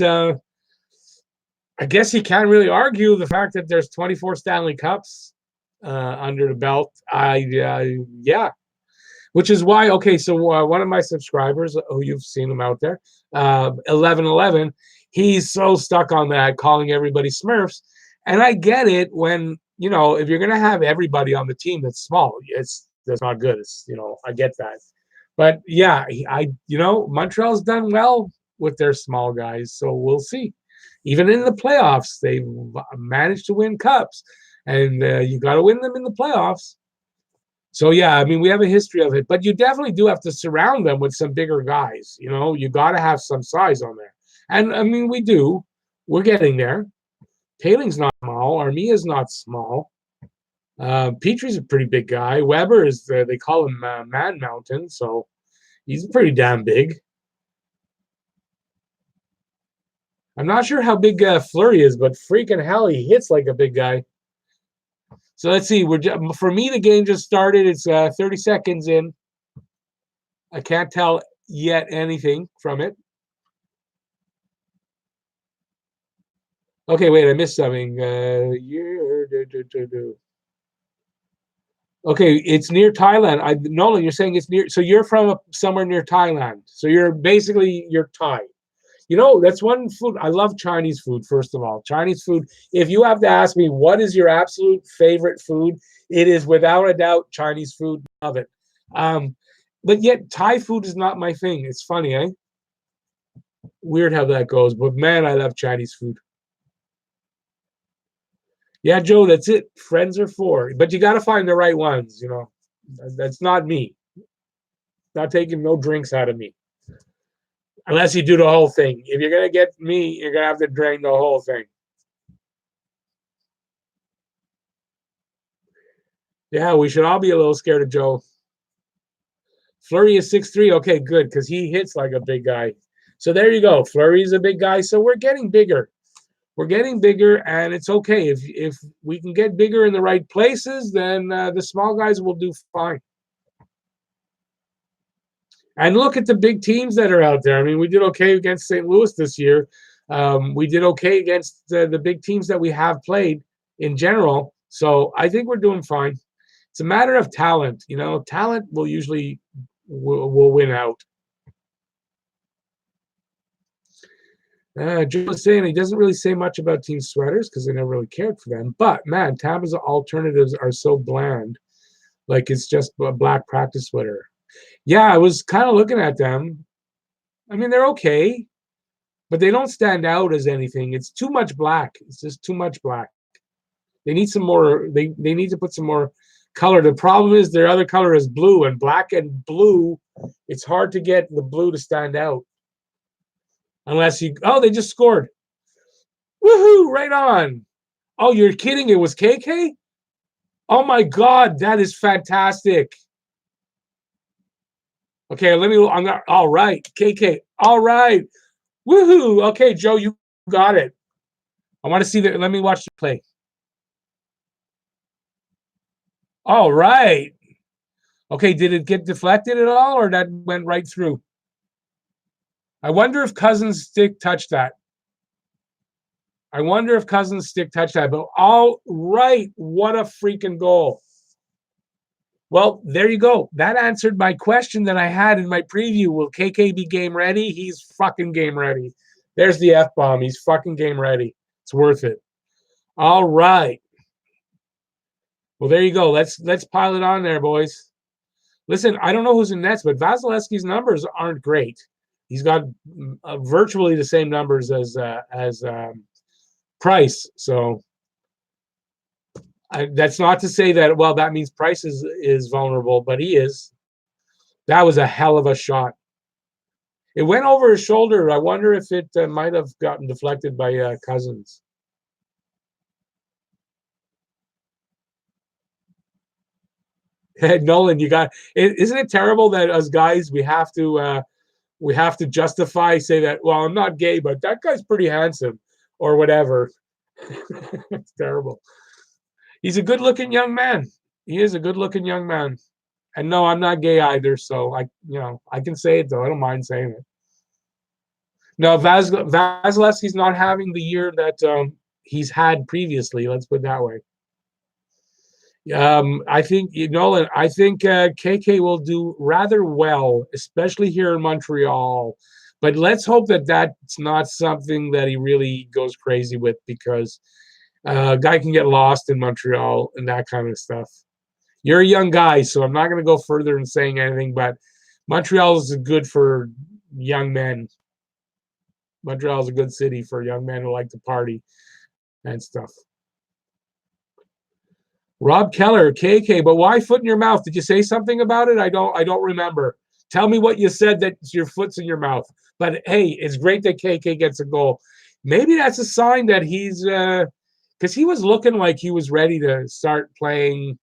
A: I guess you can't really argue the fact that there's 24 Stanley Cups under the belt. Yeah, which is why. Okay, so one of my subscribers, who you've seen him out there, 1111, he's so stuck on that, calling everybody Smurfs, and I get it when if you're going to have everybody on the team that's small, that's not good. I get that. But yeah, Montreal's done well with their small guys, so we'll see. Even in the playoffs, they've managed to win cups, and you got to win them in the playoffs. So yeah, I mean, we have a history of it, but you definitely do have to surround them with some bigger guys. You got to have some size on there, and I mean, we do. We're getting there. Paling's not small. Armia's not small. Petrie's a pretty big guy. Weber is they call him Man Mountain, so he's pretty damn big. I'm not sure how big Fleury is, but freaking hell, he hits like a big guy. So let's see. For me, the game just started. It's 30 seconds in. I can't tell yet anything from it. Okay, wait, I missed something. Okay, it's near Thailand. Nolan, you're saying it's near. So you're from somewhere near Thailand. So you're Thai. That's one food. I love Chinese food, first of all. Chinese food. If you have to ask me what is your absolute favorite food, it is without a doubt Chinese food. Love it. But yet Thai food is not my thing. It's funny, eh? Weird how that goes. But man, I love Chinese food. Yeah, Joe, that's it. Friends are for. But you got to find the right ones, That's not me. Not taking no drinks out of me. Unless you do the whole thing. If you're going to get me, you're going to have to drain the whole thing. Yeah, we should all be a little scared of Joe. Fleury is 6'3". Okay, good, because he hits like a big guy. So there you go. Fleury's a big guy. So we're getting bigger. We're getting bigger, and it's okay. If we can get bigger in the right places, then the small guys will do fine. And look at the big teams that are out there. I mean, we did okay against St. Louis this year. We did okay against the big teams that we have played in general. So I think we're doing fine. It's a matter of talent. Talent will usually will win out. Joe was saying he doesn't really say much about team sweaters because they never really cared for them. But man, Tampa's alternatives are so bland. Like it's just a black practice sweater. Yeah, I was kind of looking at them. I mean, they're okay, but they don't stand out as anything. It's too much black. It's just too much black. They need some more. They need to put some more color. The problem is their other color is blue, and black and blue, it's hard to get the blue to stand out. Unless they just scored. Woohoo, right on. Oh, you're kidding. It was KK? Oh my God, that is fantastic. Okay, all right, KK. All right. Woohoo. Okay, Joe, you got it. I want to see that. Let me watch the play. All right. Okay, did it get deflected at all, or that went right through? I wonder if Cousins' stick touched that. But all right, what a freaking goal. Well, there you go. That answered my question that I had in my preview. Will KK be game ready? He's fucking game ready. There's the F-bomb. He's fucking game ready. It's worth it. All right. Well, there you go. Let's pile it on there, boys. Listen, I don't know who's in nets, but Vasilevsky's numbers aren't great. He's got virtually the same numbers as Price. So that's not to say that, well, that means Price is vulnerable, but he is. That was a hell of a shot. It went over his shoulder. I wonder if it might have gotten deflected by Cousins. Nolan, isn't it terrible that as guys we have to justify, say that, well, I'm not gay, but that guy's pretty handsome or whatever. It's terrible. He's a good-looking young man. He is a good-looking young man. And no, I'm not gay either, so I can say it though. I don't mind saying it. No, Vasilevsky's not having the year that he's had previously. Let's put it that way. I think Nolan. I think KK will do rather well, especially here in Montreal. But let's hope that that's not something that he really goes crazy with, because A guy can get lost in Montreal and that kind of stuff. You're a young guy, so I'm not going to go further in saying anything, but Montreal is good for young men. Montreal is a good city for young men who like to party and stuff. Rob Keller, KK, but why foot in your mouth? Did you say something about it? I don't remember. Tell me what you said that your foot's in your mouth. But hey, it's great that KK gets a goal. Maybe that's a sign that he's because he was looking like he was ready to start playing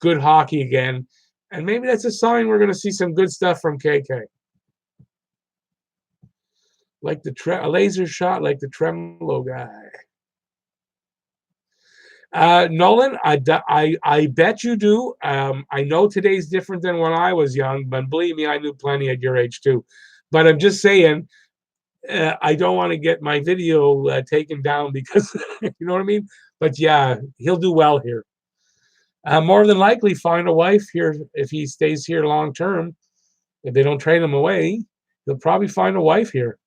A: good hockey again. And maybe that's a sign we're going to see some good stuff from KK. Like a laser shot, like the tremolo guy. Nolan, I bet you do. I know today's different than when I was young, but believe me, I knew plenty at your age too. But I'm just saying, I don't want to get my video taken down because you know what I mean. But yeah, he'll do well here. More than likely, find a wife here if he stays here long term. If they don't trade him away, he'll probably find a wife here.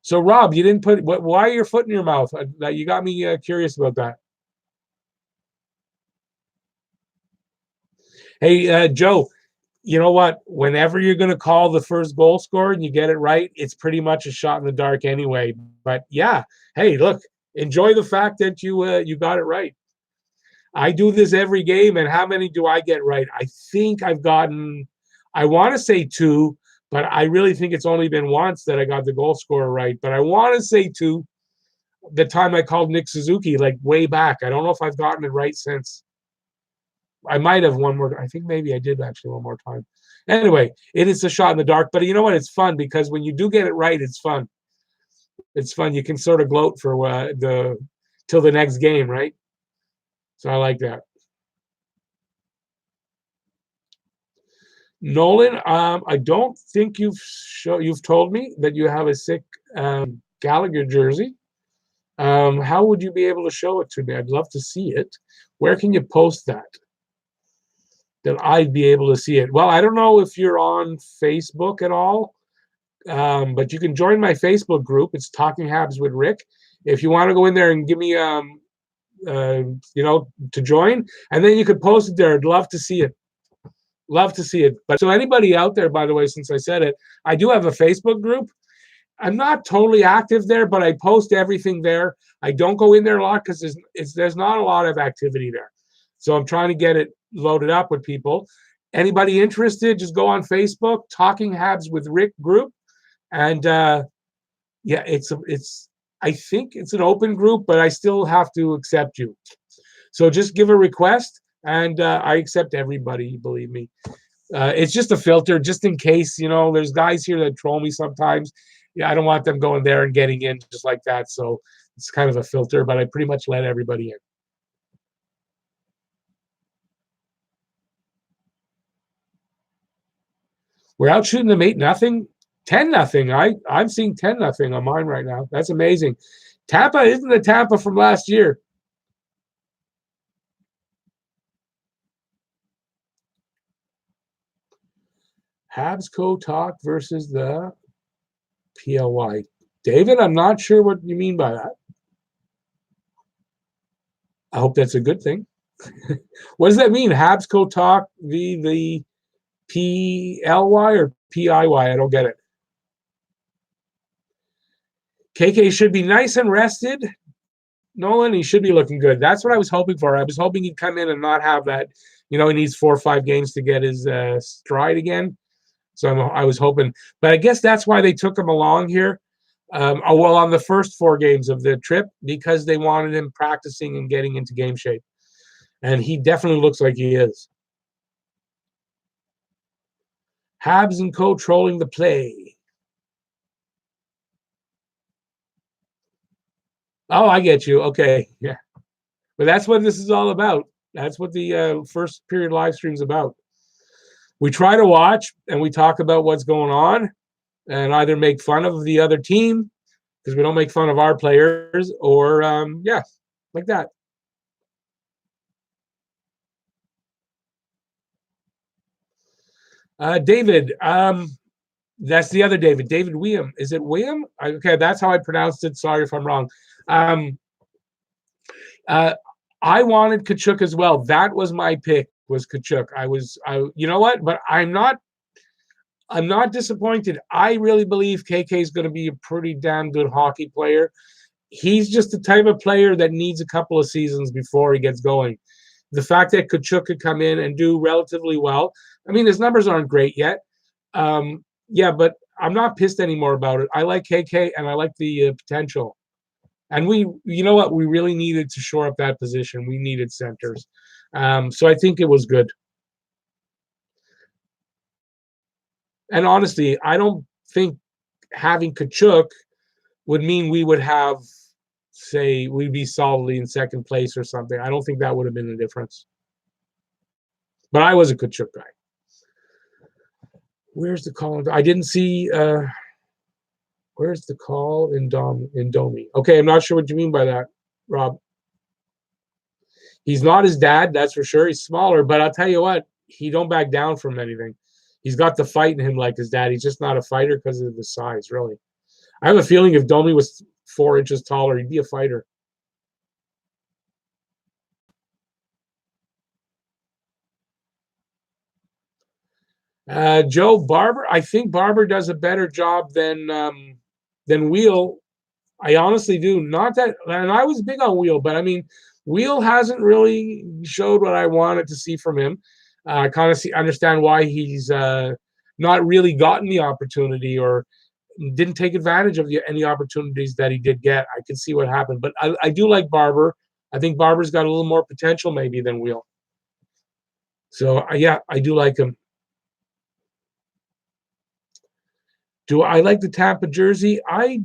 A: So, Rob, you didn't put why your foot in your mouth? You got me curious about that. Hey, Joe, you know what? Whenever you're going to call the first goal scorer and you get it right, it's pretty much a shot in the dark anyway. But yeah, hey, look, enjoy the fact that you got it right. I do this every game, and how many do I get right? I think I've gotten, I want to say two, but I really think it's only been once that I got the goal scorer right. But I want to say two. The time I called Nick Suzuki, like way back. I don't know if I've gotten it right since. I might have one more. I think maybe I did actually one more time. Anyway, it is a shot in the dark, but you know what? It's fun because when you do get it right, it's fun. It's fun. You can sort of gloat for the till the next game, right? So I like that. Nolan, I don't think you've told me that you have a sick Gallagher jersey. How would you be able to show it to me? I'd love to see it. Where can you post that? That I'd be able to see it. Well, I don't know if you're on Facebook at all, but you can join my Facebook group. It's Talking Habs with Rick. If you want to go in there and give me, to join, and then you could post it there. I'd love to see it. Love to see it. But so anybody out there, by the way, since I said it, I do have a Facebook group. I'm not totally active there, but I post everything there. I don't go in there a lot because there's not a lot of activity there. So I'm trying to get it loaded up with people. Anybody interested, just go on Facebook, Talking Habs with Rick group. And yeah, I think it's an open group, but I still have to accept you. So just give a request and I accept everybody, believe me. It's just a filter, just in case, there's guys here that troll me sometimes. Yeah, I don't want them going there and getting in just like that. So it's kind of a filter, but I pretty much let everybody in. We're out shooting them 8-0, 10-0. I'm seeing 10-0 on mine right now. That's amazing. Tampa isn't the Tampa from last year. Habs Co-Talk versus the PLY. David, I'm not sure what you mean by that. I hope that's a good thing. What does that mean? Habs Co-Talk the PLY or PIY? I don't get it. KK should be nice and rested. Nolan, he should be looking good. That's what I was hoping for. I was hoping he'd come in and not have that. He needs 4 or 5 games to get his stride again. So I was hoping. But I guess that's why they took him along here. On the first 4 games of the trip, because they wanted him practicing and getting into game shape. And he definitely looks like he is. Habs and Co. trolling the play. Oh, I get you. Okay. Yeah. But that's what this is all about. That's what the first period live stream is about. We try to watch and we talk about what's going on and either make fun of the other team because we don't make fun of our players or, like that. David, That's the other David. David William. Is it William? Okay, that's how I pronounced it. Sorry if I'm wrong. Um, uh, I wanted Kachuk as well. That was my pick. Was Kachuk. You know what? But I'm not. I'm not disappointed. I really believe KK is going to be a pretty damn good hockey player. He's just the type of player that needs a couple of seasons before he gets going. The fact that Kachuk could come in and do relatively well. I mean, his numbers aren't great yet. Yeah, but I'm not pissed anymore about it. I like KK and I like the potential. And you know what? We really needed to shore up that position. We needed centers. So I think it was good. And honestly, I don't think having Kachuk would mean we would have, say, we'd be solidly in second place or something. I don't think that would have been the difference. But I was a Kachuk guy. Where's the call? I didn't see. Where's the call in Domi? Okay, I'm not sure what you mean by that, Rob. He's not his dad, that's for sure. He's smaller, but I'll tell you what, he don't back down from anything. He's got the fight in him like his dad. He's just not a fighter because of the size, really. I have a feeling if Domi was 4 inches taller, he'd be a fighter. Joe Barber, I think Barber does a better job than Wheel. I honestly do. Not that, and I was big on Wheel, but I mean, Wheel hasn't really showed what I wanted to see from him. I kind of understand why he's not really gotten the opportunity or didn't take advantage of any opportunities that he did get. I can see what happened, but I do like Barber. I think Barber's got a little more potential maybe than Wheel. So yeah, I do like him. Do I like the Tampa jersey? I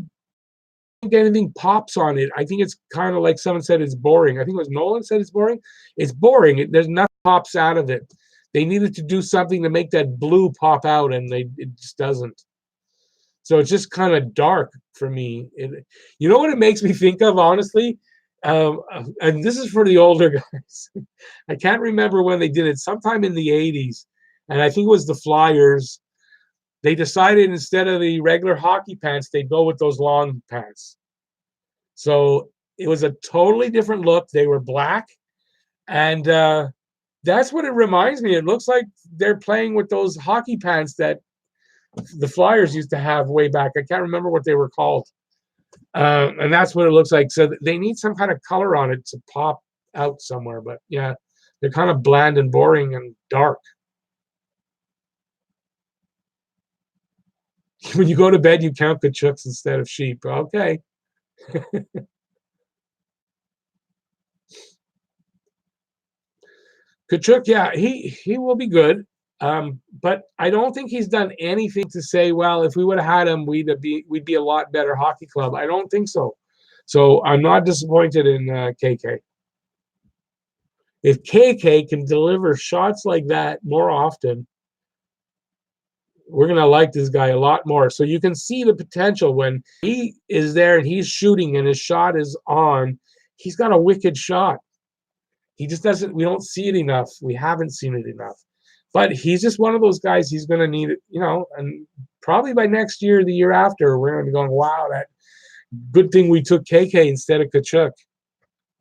A: think anything pops on it. I think it's kind of like someone said it's boring. I think it was Nolan said it's boring. It's boring. There's nothing pops out of it. They needed to do something to make that blue pop out, and it just doesn't. So it's just kind of dark for me. You know what it makes me think of, honestly? And this is for the older guys. I can't remember when they did it, sometime in the 80s. And I think it was the Flyers. They decided instead of the regular hockey pants, they'd go with those long pants. So it was a totally different look. They were black. And that's what it reminds me. It looks like they're playing with those hockey pants that the Flyers used to have way back. I can't remember what they were called. And that's what it looks like. So they need some kind of color on it to pop out somewhere. But yeah, they're kind of bland and boring and dark. When you go to bed, you count Kachucks instead of sheep. Okay. Kachuk, yeah, he will be good. But I don't think he's done anything to say, well, if we would have had him, we'd be a lot better hockey club. I don't think so. So I'm not disappointed in KK. If KK can deliver shots like that more often, we're going to like this guy a lot more. So you can see the potential when he is there and he's shooting and his shot is on. He's got a wicked shot. He just doesn't, we don't see it enough. We haven't seen it enough. But he's just one of those guys, he's going to need it, and probably by next year, the year after, we're going to be going, wow, that good thing we took KK instead of Kachuk.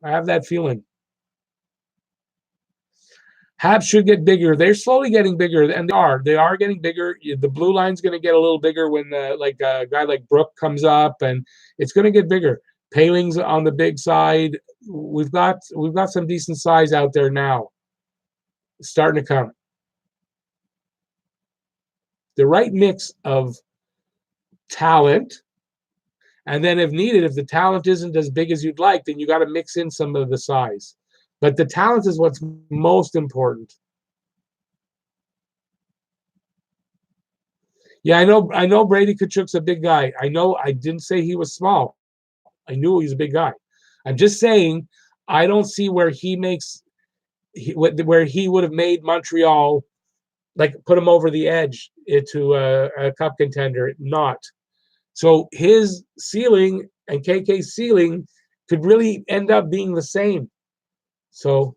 A: I have that feeling. Habs should get bigger. They're slowly getting bigger, and they are. They are getting bigger. The blue line's going to get a little bigger when a guy like Brook comes up, and it's going to get bigger. Paling's on the big side. We've got some decent size out there now. It's starting to come. The right mix of talent, and then if needed, if the talent isn't as big as you'd like, then you got to mix in some of the size. But the talent is what's most important. Yeah, I know Brady Kachuk's a big guy. I know I didn't say he was small. I knew he was a big guy. I'm just saying I don't see where where he would have made Montreal, like put him over the edge into a cup contender. Not. So his ceiling and KK's ceiling could really end up being the same. So,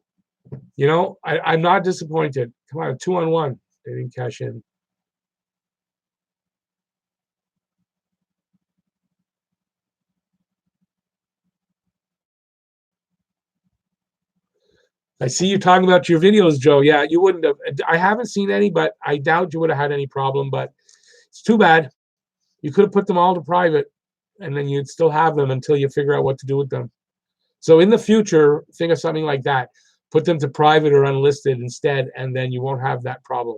A: I'm not disappointed. Come on, 2-on-1. They didn't cash in. I see you talking about your videos, Joe. Yeah, you wouldn't have. I haven't seen any, but I doubt you would have had any problem. But it's too bad. You could have put them all to private, and then you'd still have them until you figure out what to do with them. So in the future, think of something like that. Put them to private or unlisted instead, and then you won't have that problem.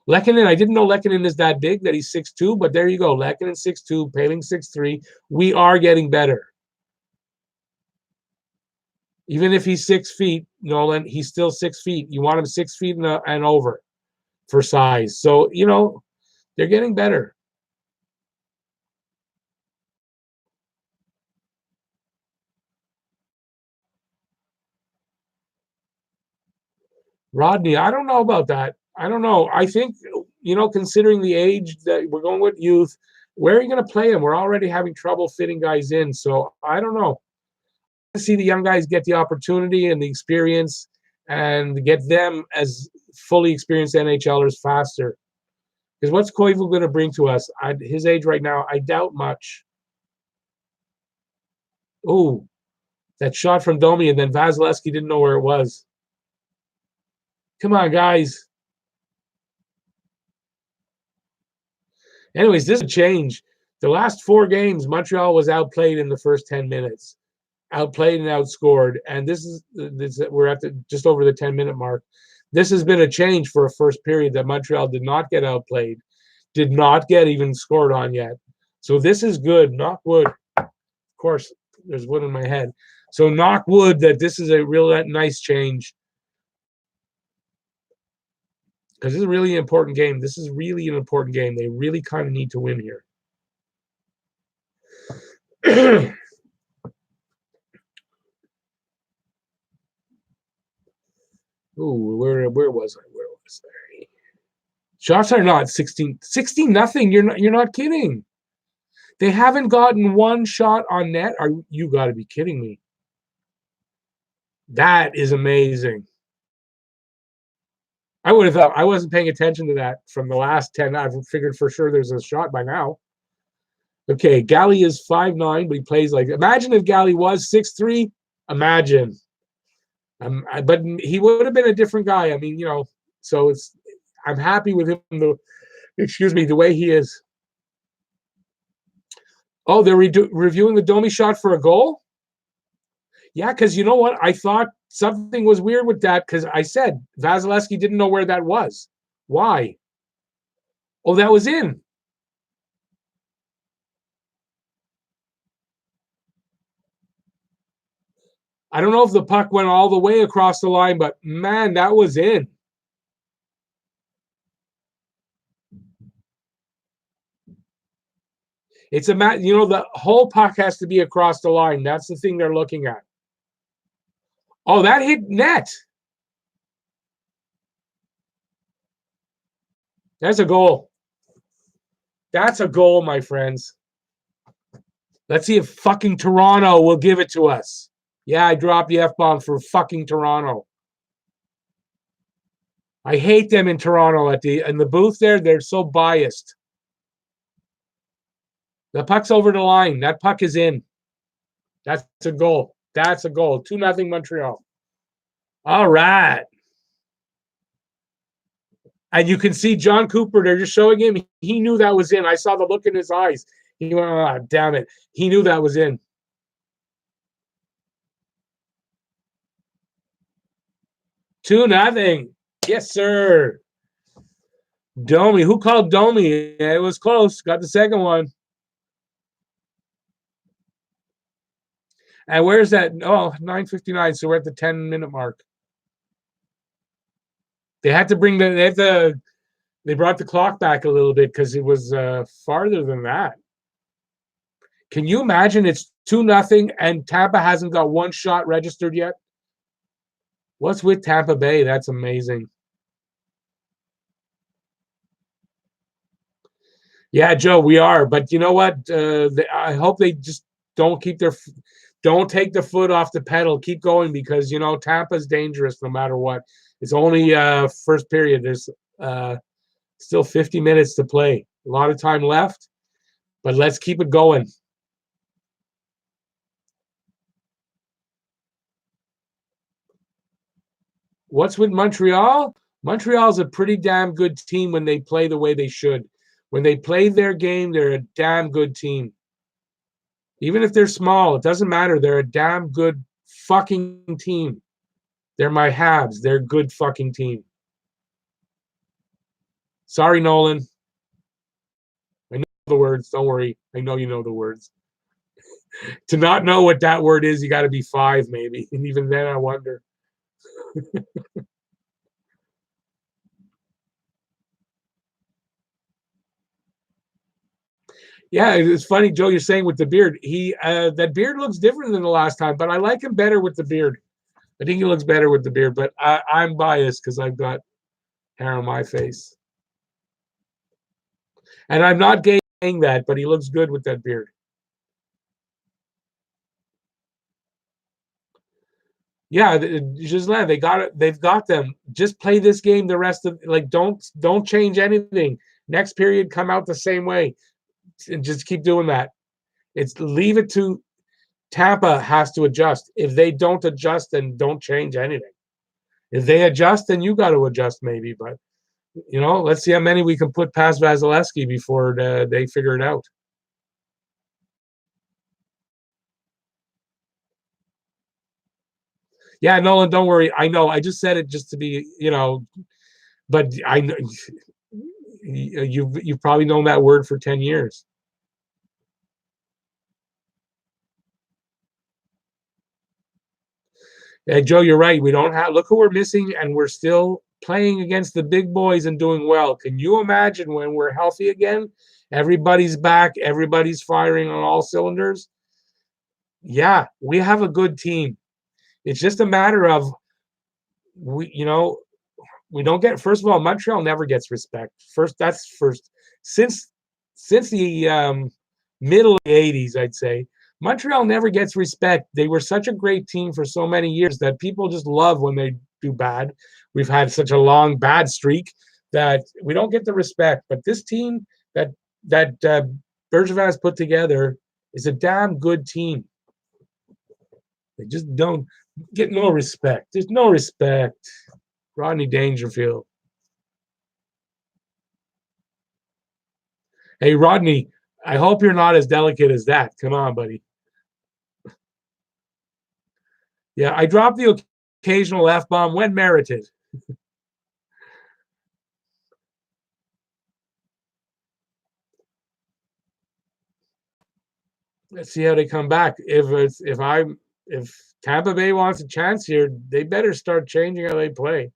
A: Lehkonen, I didn't know Lehkonen is that big, that he's 6'2", but there you go. Lehkonen 6'2", Poehling 6'3". We are getting better. Even if he's 6 feet, Nolan, he's still 6 feet. You want him 6 feet and over for size. So, they're getting better. Rodney, I don't know about that. I don't know. I think, considering the age that we're going with youth, where are you going to play him? We're already having trouble fitting guys in. So I don't know. I see the young guys get the opportunity and the experience and get them as fully experienced NHLers faster. Because what's Koivu going to bring to us? At his age right now, I doubt much. Oh, that shot from Domi, and then Vasilevsky didn't know where it was. Come on, guys. Anyways, this is a change. The last 4 games, Montreal was outplayed in the first 10 minutes. Outplayed and outscored. And we're at just over the 10-minute mark. This has been a change for a first period that Montreal did not get outplayed, did not get even scored on yet. So this is good. Knock wood. Of course, there's wood in my head. So knock wood that this is a real nice change. Because this is a really important game. This is really an important game. They really kind of need to win here. Ooh, where was I? Where was I? Shots are not 16 nothing. You're not kidding. They haven't gotten one shot on net. You got to be kidding me. That is amazing. I would have thought I wasn't paying attention to that from the last 10. I've figured for sure there's a shot by now. Okay, Galley is 5'9", but he plays like. Imagine if Galley was 6'3". Imagine. But he would have been a different guy. I mean, so I'm happy with him. The way he is. Oh, they're reviewing the Domi shot for a goal? Yeah, because you know what? I thought something was weird with that because I said Vasilevsky didn't know where that was. Why? Oh, that was in. I don't know if the puck went all the way across the line, but man, that was in. It's the whole puck has to be across the line. That's the thing they're looking at. Oh, that hit net. That's a goal. That's a goal, my friends. Let's see if fucking Toronto will give it to us. Yeah, I dropped the F-bomb for fucking Toronto. I hate them in Toronto in the booth there. They're so biased. The puck's over the line. That puck is in. That's a goal. That's a goal. 2-0 Montreal. All right. And you can see John Cooper. They're just showing him. He knew that was in. I saw the look in his eyes. He went, oh, damn it. He knew that was in. 2-0. Yes, sir. Domi. Who called Domi? It was close. Got the second one. And where's that? Oh, 9:59. So we're at the 10-minute mark. They had to bring they brought the clock back a little bit because it was farther than that. Can you imagine it's 2-0 and Tampa hasn't got one shot registered yet? What's with Tampa Bay? That's amazing. Yeah, Joe, we are. But you know what? I hope they just don't take the foot off the pedal. Keep going because, Tampa's dangerous no matter what. It's only first period. There's still 50 minutes to play. A lot of time left, but let's keep it going. What's with Montreal? Montreal's a pretty damn good team when they play the way they should. When they play their game, they're a damn good team. Even if they're small, it doesn't matter. They're a damn good fucking team. They're my Habs. They're a good fucking team. Sorry, Nolan. I know the words. Don't worry. I know you know the words. To not know what that word is, you got to be 5 maybe. And even then, I wonder. Yeah, it's funny, Joe. You're saying with the beard, that beard looks different than the last time, but I like him better with the beard. I think he looks better with the beard, but I'm biased because I've got hair on my face, and I'm not gay saying that, but he looks good with that beard. Yeah, Gislain, they got it. They've got them. Just play this game the rest of like don't change anything. Next period, come out the same way, and just keep doing that. It's leave it to Tampa has to adjust. If they don't adjust, then don't change anything. If they adjust, then you got to adjust maybe. But let's see how many we can put past Vasilevsky before they figure it out. Yeah, Nolan, don't worry. I know. I just said it just to be, but I know you've probably known that word for 10 years. Joe, you're right. We don't have look who we're missing, and we're still playing against the big boys and doing well. Can you imagine when we're healthy again? Everybody's back, everybody's firing on all cylinders. Yeah, we have a good team. It's just a matter of we don't get first of all, Montreal never gets respect. That's first since the middle 80s, I'd say. Montreal never gets respect. They were such a great team for so many years that people just love when they do bad. We've had such a long bad streak that we don't get the respect. But this team that Bergevin has put together is a damn good team. They just don't get no respect. There's no respect. Rodney Dangerfield. Hey, Rodney, I hope you're not as delicate as that. Come on, buddy. Yeah, I dropped the occasional F-bomb when merited. Let's see how they come back. If Tampa Bay wants a chance here, they better start changing how they play.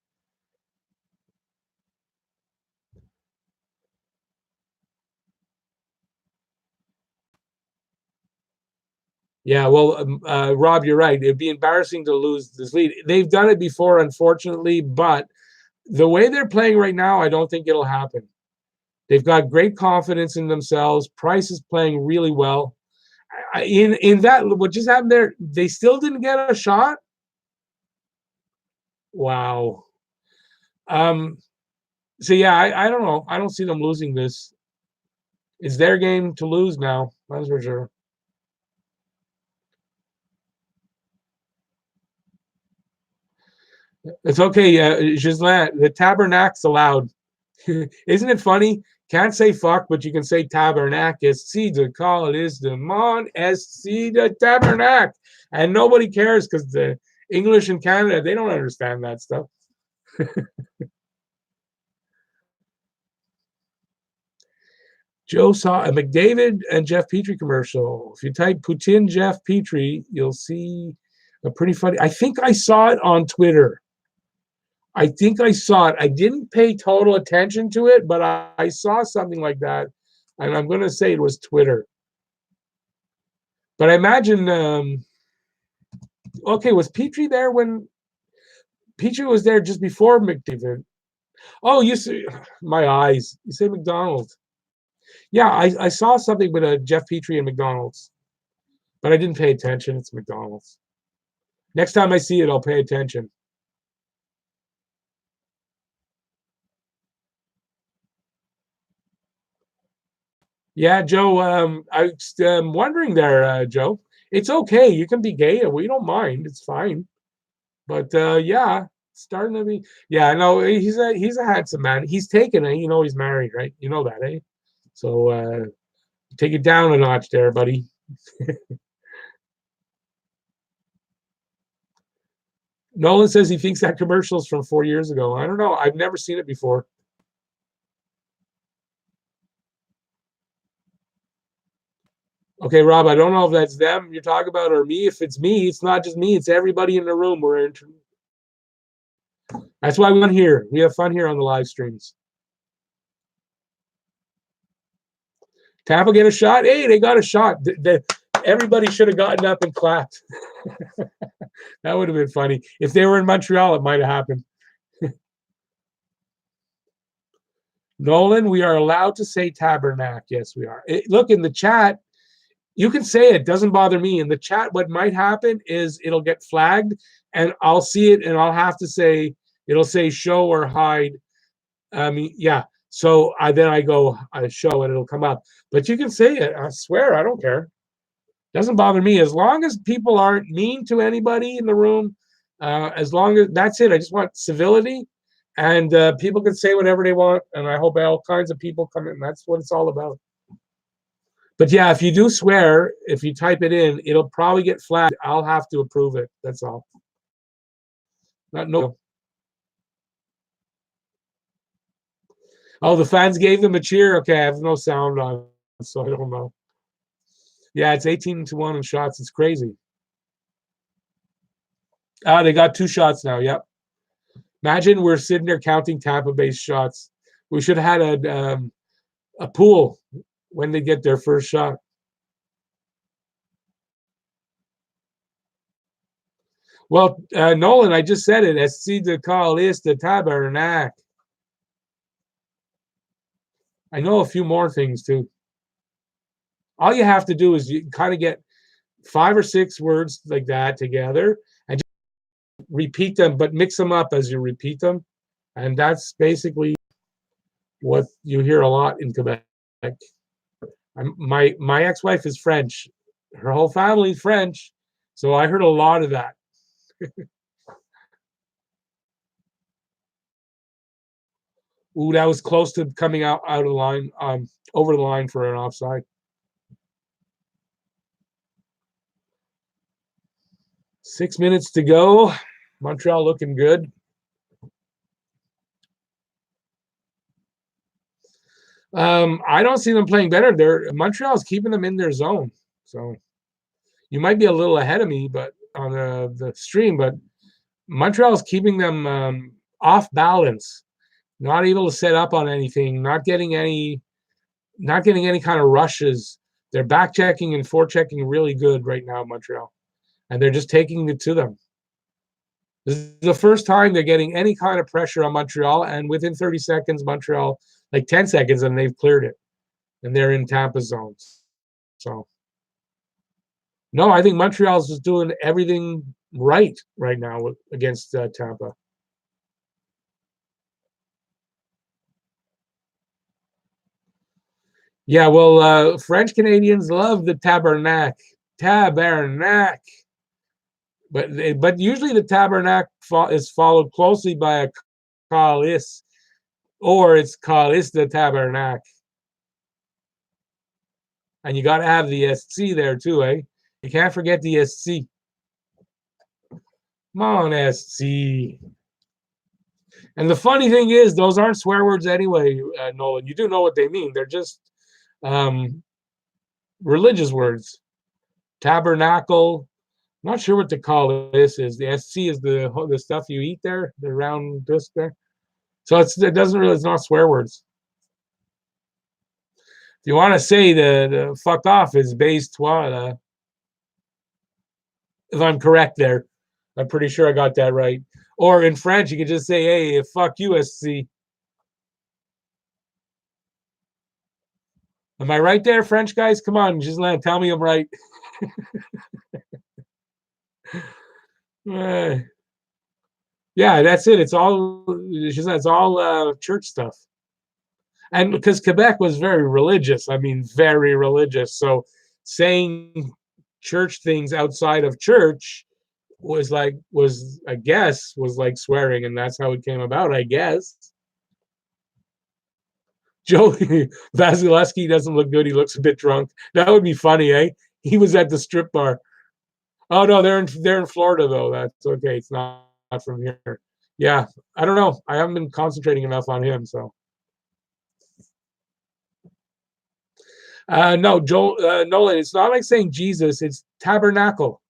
A: Yeah, well, Rob, you're right. It'd be embarrassing to lose this lead. They've done it before, unfortunately, but the way they're playing right now, I don't think it'll happen. They've got great confidence in themselves. Price is playing really well. In that, what just happened there? They still didn't get a shot. Wow. Um. So yeah, I don't know. I don't see them losing this. It's their game to lose now. That's for sure. It's okay. Gislain, the tabernacle's allowed. Isn't it funny? Can't say fuck, but you can say tabernacle. See the call is the mon es see the tabernacle, and nobody cares because the English in Canada they don't understand that stuff. Joe saw a McDavid and Jeff Petrie commercial. If you type Putin Jeff Petrie, you'll see a pretty funny. I think I saw it on Twitter. I think I saw it. I didn't pay total attention to it, but I saw something like that. And I'm going to say it was Twitter. But I imagine, okay, was Petrie there when Petrie was there just before McDavid? Oh, you see, my eyes. You say McDonald's. Yeah, I saw something with a Jeff Petrie and McDonald's, but I didn't pay attention. It's McDonald's. Next time I see it, I'll pay attention. Yeah, Joe. I'm wondering there, Joe. It's okay. You can be gay. We don't mind. It's fine. But yeah, starting to be. Yeah, no, he's a handsome man. He's taken it. He's married, right? You know that, eh? So take it down a notch there, buddy. Nolan says he thinks that commercial's from 4 years ago. I don't know. I've never seen it before. Okay, Rob, I don't know if that's them you're talking about or me. If it's me, it's not just me. It's everybody in the room. That's why we're here. We have fun here on the live streams. Tampa get a shot. Hey, they got a shot. Everybody should have gotten up and clapped. That would have been funny. If they were in Montreal, it might have happened. Nolan, we are allowed to say tabernacle. Yes, we are. Look, in the chat, you can say it. Doesn't bother me. In the chat, what might happen is it'll get flagged, and I'll see it, and I'll have to say, it'll say show or hide. Yeah. So then I go, I show, and it'll come up. But you can say it. I swear, I don't care. Doesn't bother me. As long as people aren't mean to anybody in the room, as long as that's it. I just want civility, and people can say whatever they want, and I hope all kinds of people come in. That's what it's all about. But yeah, if you do swear, if you type it in, it'll probably get flagged. I'll have to approve it. That's all. No. Oh, the fans gave them a cheer. Okay, I have no sound on, so I don't know. Yeah, it's 18-1 in shots. It's crazy. They got 2 shots now. Yep. Imagine we're sitting there counting Tampa Bay shots. We should have had a pool when they get their first shot. Well, Nolan, I just said it. SC de Callis de Tabernac. I know a few more things too. All you have to do is you kind of get 5 or 6 words like that together and just repeat them, but mix them up as you repeat them. And that's basically what you hear a lot in Quebec. My ex-wife is French. Her whole family is French. So I heard a lot of that. Ooh, that was close to coming out of the line, over the line for an offside. 6 minutes to go. Montreal looking good. I don't see them playing better. Montreal's keeping them in their zone. So you might be a little ahead of me, but on the stream, but Montreal's keeping them off balance, not able to set up on anything, not getting any kind of rushes. They're back checking and forechecking really good right now, Montreal, and they're just taking it to them. This is the first time they're getting any kind of pressure on Montreal, and within 30 seconds, Montreal, like 10 seconds, and they've cleared it, and they're in Tampa zones. So, no, I think Montreal's just doing everything right now against Tampa. Yeah, well, French Canadians love the tabernacle. But usually the tabernacle is followed closely by a calice, or it's calice de tabernacle. And you got to have the SC there too, eh? You can't forget the SC. Come on, SC. And the funny thing is, those aren't swear words anyway, Nolan. You do know what they mean. They're just religious words. Tabernacle. I'm not sure what to call this is. The SC is the stuff you eat there, the round disc there. So it doesn't really, it's not swear words. If you want to say the fuck off is base toi, if I'm correct there. I'm pretty sure I got that right. Or in French, you can just say, hey, fuck you, SC. Am I right there, French guys? Come on, just tell me I'm right. Yeah, that's it. It's all church stuff. And because Quebec was very religious, I mean, very religious. So saying church things outside of church was I guess was like swearing, and that's how it came about, I guess. Joe Vasilevsky doesn't look good. He looks a bit drunk. That would be funny, eh? He was at the strip bar. Oh no, they're in Florida though. That's okay. It's not from here. Yeah, I don't know. I haven't been concentrating enough on him. So no, Joel Nolan. It's not like saying Jesus. It's tabernacle.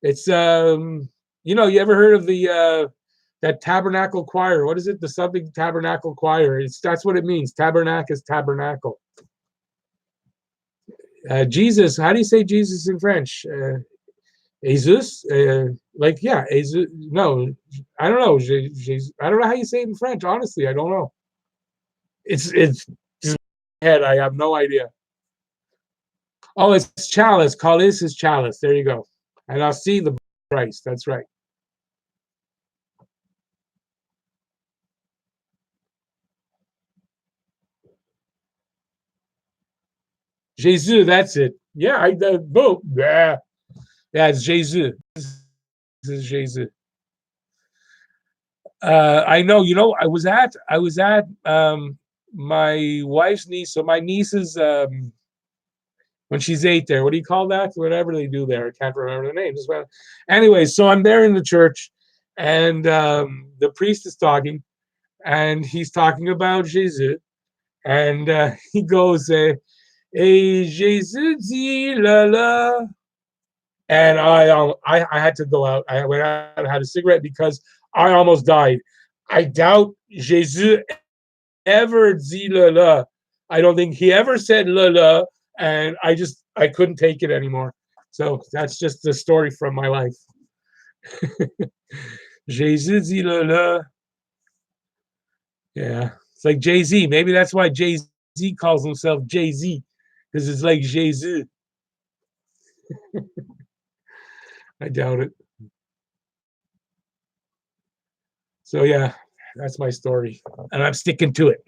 A: It's you ever heard of the that tabernacle choir? What is it? The something tabernacle choir. That's what it means. Tabernacle is tabernacle. Jesus. How do you say Jesus in French? Jesus, like yeah, Jesus. No, I don't know. I don't know how you say it in French. Honestly, I don't know. It's just head. I have no idea. Oh, it's chalice. Chalice is chalice. There you go. And I'll see the Christ. That's right. Jesus. That's it. Yeah, boom. Yeah, yeah. It's Jesus. This is Jesus. I know. I was at my wife's niece. So my niece is when she's 8 there. What do you call that? Whatever they do there. I can't remember the name. Anyway, so I'm there in the church, and the priest is talking, and he's talking about Jesus, and he goes, "Hey, Jesus dit la la," and I had to go out. I went out and had a cigarette because I almost died. I doubt Jesus ever dit la la. I don't think he ever said la la, and I couldn't take it anymore. So that's just the story from my life. Jesus dit la la. Yeah, it's like Jay Z. Maybe that's why Jay Z calls himself Jay Z, because it's like Jesus. I doubt it. So yeah, that's my story, and I'm sticking to it.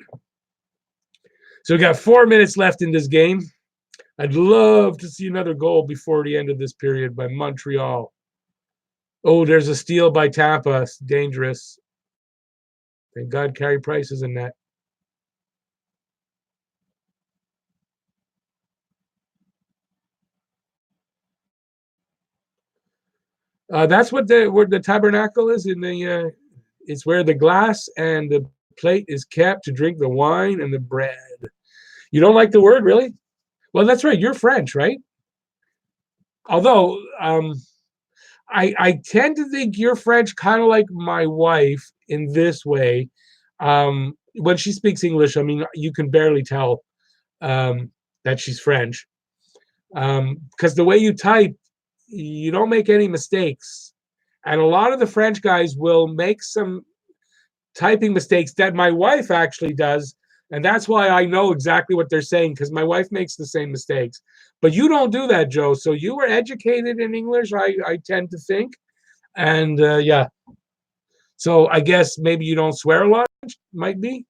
A: So we got 4 minutes left in this game. I'd love to see another goal before the end of this period by Montreal. Oh, there's a steal by Tampa. It's dangerous. Thank God Carey Price is in that. That's where the tabernacle is in the. It's where the glass and the plate is kept to drink the wine and the bread. You don't like the word, really? Well, that's right. You're French, right? Although I tend to think you're French, kind of like my wife in this way. When she speaks English, I mean, you can barely tell that she's French because the way you type, you don't make any mistakes. And a lot of the French guys will make some typing mistakes that my wife actually does. And that's why I know exactly what they're saying, because my wife makes the same mistakes. But you don't do that, Joe. So you were educated in English, I tend to think. And yeah, so I guess maybe you don't swear a lot, might be.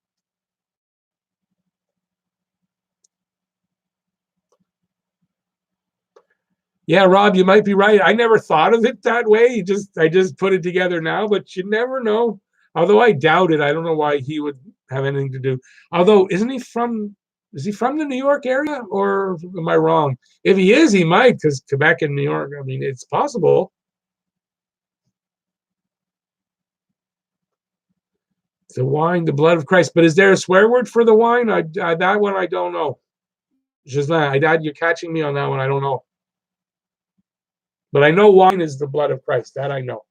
A: Yeah, Rob, you might be right. I never thought of it that way. I just put it together now, but you never know. Although I doubt it. I don't know why he would have anything to do. Although, is he from the New York area, or am I wrong? If he is, he might, because Quebec and New York, I mean, it's possible. The wine, the blood of Christ. But is there a swear word for the wine? That one I don't know. Gislain, you're catching me on that one. I don't know. But I know wine is the blood of Christ. That I know.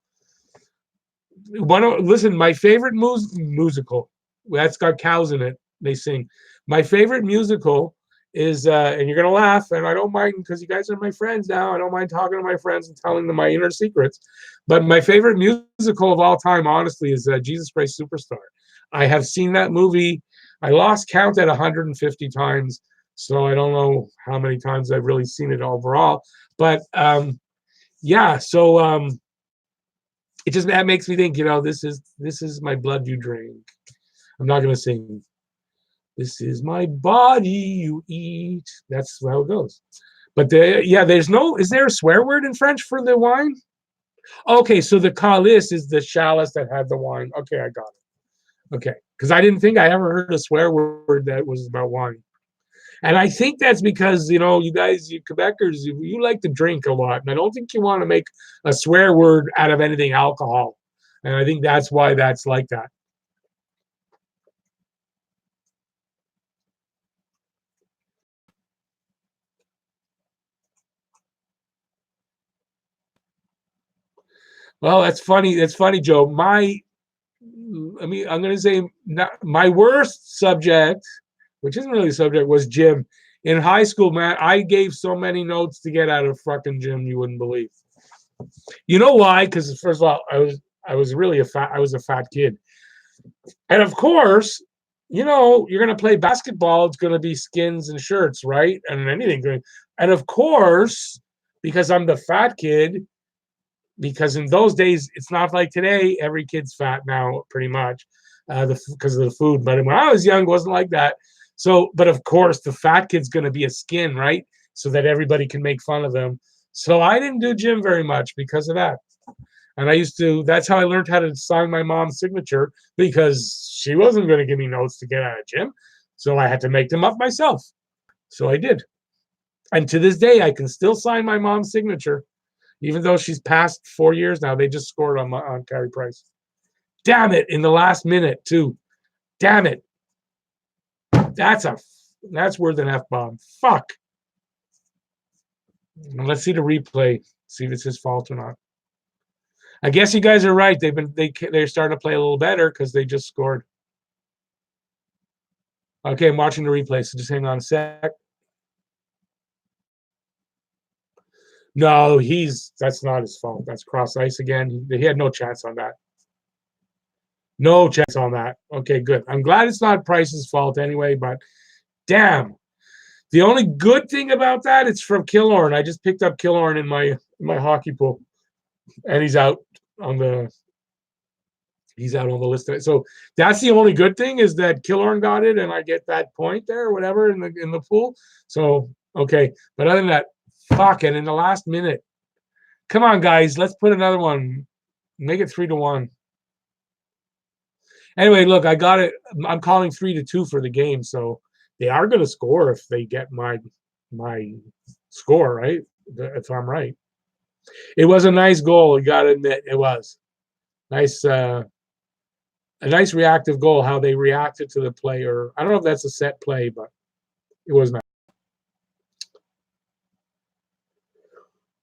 A: Listen, my favorite musical that's got cows in it. They sing. My favorite musical is, and you're gonna laugh, and I don't mind because you guys are my friends now. I don't mind talking to my friends and telling them my inner secrets. But my favorite musical of all time, honestly, is Jesus Christ Superstar. I have seen that movie. I lost count at 150 times, so I don't know how many times I've really seen it overall. But yeah, so it just that makes me think, this is my blood you drink. I'm not gonna sing. This is my body you eat. That's how it goes. But yeah, is there a swear word in French for the wine? Okay, so the calice is the chalice that had the wine. Okay, I got it. Okay, because I didn't think I ever heard a swear word that was about wine. And I think that's because, you guys, you Quebecers, you like to drink a lot. And I don't think you want to make a swear word out of anything alcohol. And I think that's why that's like that. Well, that's funny. That's funny, Joe. I'm going to say my worst subject, which isn't really a subject, was gym. In high school, man, I gave so many notes to get out of fucking gym you wouldn't believe. You know why? Because first of all, I was a fat kid, and of course, you're gonna play basketball. It's gonna be skins and shirts, right? And anything. And of course, because I'm the fat kid, because in those days it's not like today. Every kid's fat now, pretty much, because of the food. But when I was young, it wasn't like that. So, but of course, the fat kid's going to be a skin, right? So that everybody can make fun of them. So I didn't do gym very much because of that. And I used to. That's how I learned how to sign my mom's signature because she wasn't going to give me notes to get out of gym. So I had to make them up myself. So I did. And to this day, I can still sign my mom's signature even though she's passed 4 years now. They just scored on Carey Price. Damn it! In the last minute too. Damn it! That's worth an F-bomb. Fuck. Let's see the replay. See if it's his fault or not. I guess you guys are right. They're starting to play a little better because they just scored. Okay, I'm watching the replay. So just hang on a sec. No, that's not his fault. That's cross ice again. He had no chance on that. No chance on that. Okay, good. I'm glad it's not Price's fault anyway, but damn. The only good thing about that, it's from Killorn. I just picked up Killorn in my hockey pool, and he's out on the list. So that's the only good thing is that Killorn got it, and I get that point there or whatever in the pool. So okay, but other than that, fuck it. In the last minute, come on, guys, let's put another one. Make it 3-1. Anyway, look, I got it. I'm calling 3-2 for the game, so they are going to score if they get my score right. If I'm right, it was a nice goal. You got to admit, it was nice. A nice reactive goal. How they reacted to the play, or I don't know if that's a set play, but it was nice.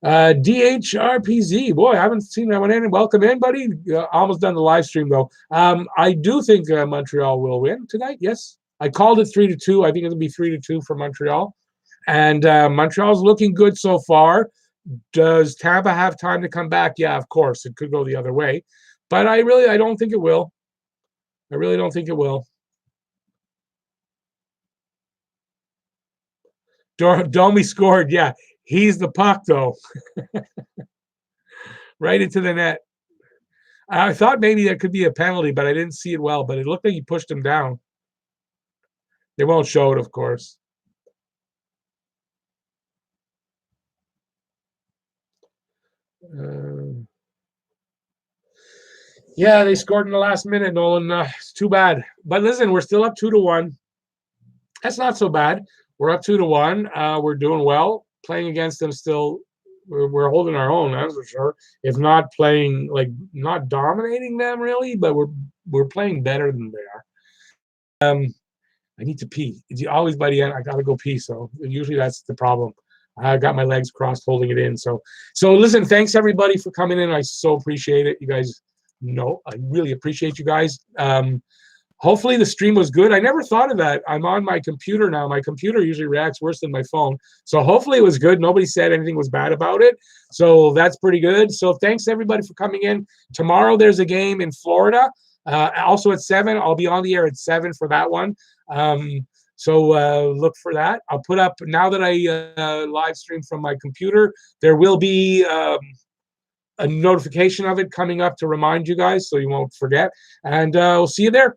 A: DHRPZ, boy, I haven't seen that one in. Welcome in, buddy. Almost done the live stream though. I do think Montreal will win tonight. Yes, I called it 3-2. I think it'll be 3-2 for Montreal, and Montreal's looking good so far. Does Tampa have time to come back? Yeah, of course. It could go the other way, but I don't think it will. I really don't think it will. Domi scored. Yeah, he's the puck though. Right into the net. I thought maybe that could be a penalty, but I didn't see it well. But it looked like he pushed him down. They won't show it, of course. Yeah, they scored in the last minute, Nolan. It's too bad. But listen, we're still up 2-1. That's not so bad. We're up 2-1. We're doing well. Playing against them still, we're holding our own, that's for sure. If not playing, like, not dominating them really, but we're playing better than they are. I need to pee. Always by the end, I gotta go pee. So usually that's the problem. I got my legs crossed, holding it in. So listen. Thanks everybody for coming in. I so appreciate it. You guys know I really appreciate you guys. Hopefully the stream was good. I never thought of that. I'm on my computer now. My computer usually reacts worse than my phone. So hopefully it was good. Nobody said anything was bad about it. So that's pretty good. So thanks everybody for coming in. Tomorrow there's a game in Florida. Also at 7. I'll be on the air at 7 for that one. So look for that. I'll put up, now that I live stream from my computer, there will be a notification of it coming up to remind you guys so you won't forget. And we'll see you there.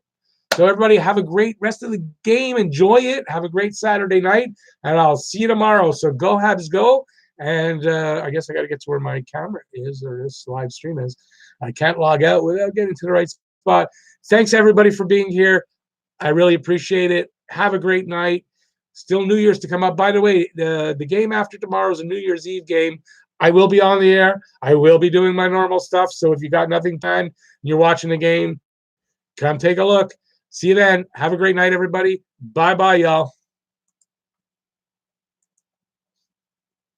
A: So everybody have a great rest of the game. Enjoy it. Have a great Saturday night. And I'll see you tomorrow. So go Habs go. And I guess I got to get to where my camera is or this live stream is. I can't log out without getting to the right spot. Thanks, everybody, for being here. I really appreciate it. Have a great night. Still New Year's to come up. By the way, the game after tomorrow is a New Year's Eve game. I will be on the air. I will be doing my normal stuff. So if you got nothing planned and you're watching the game, come take a look. See you then. Have a great night, everybody. Bye-bye, y'all.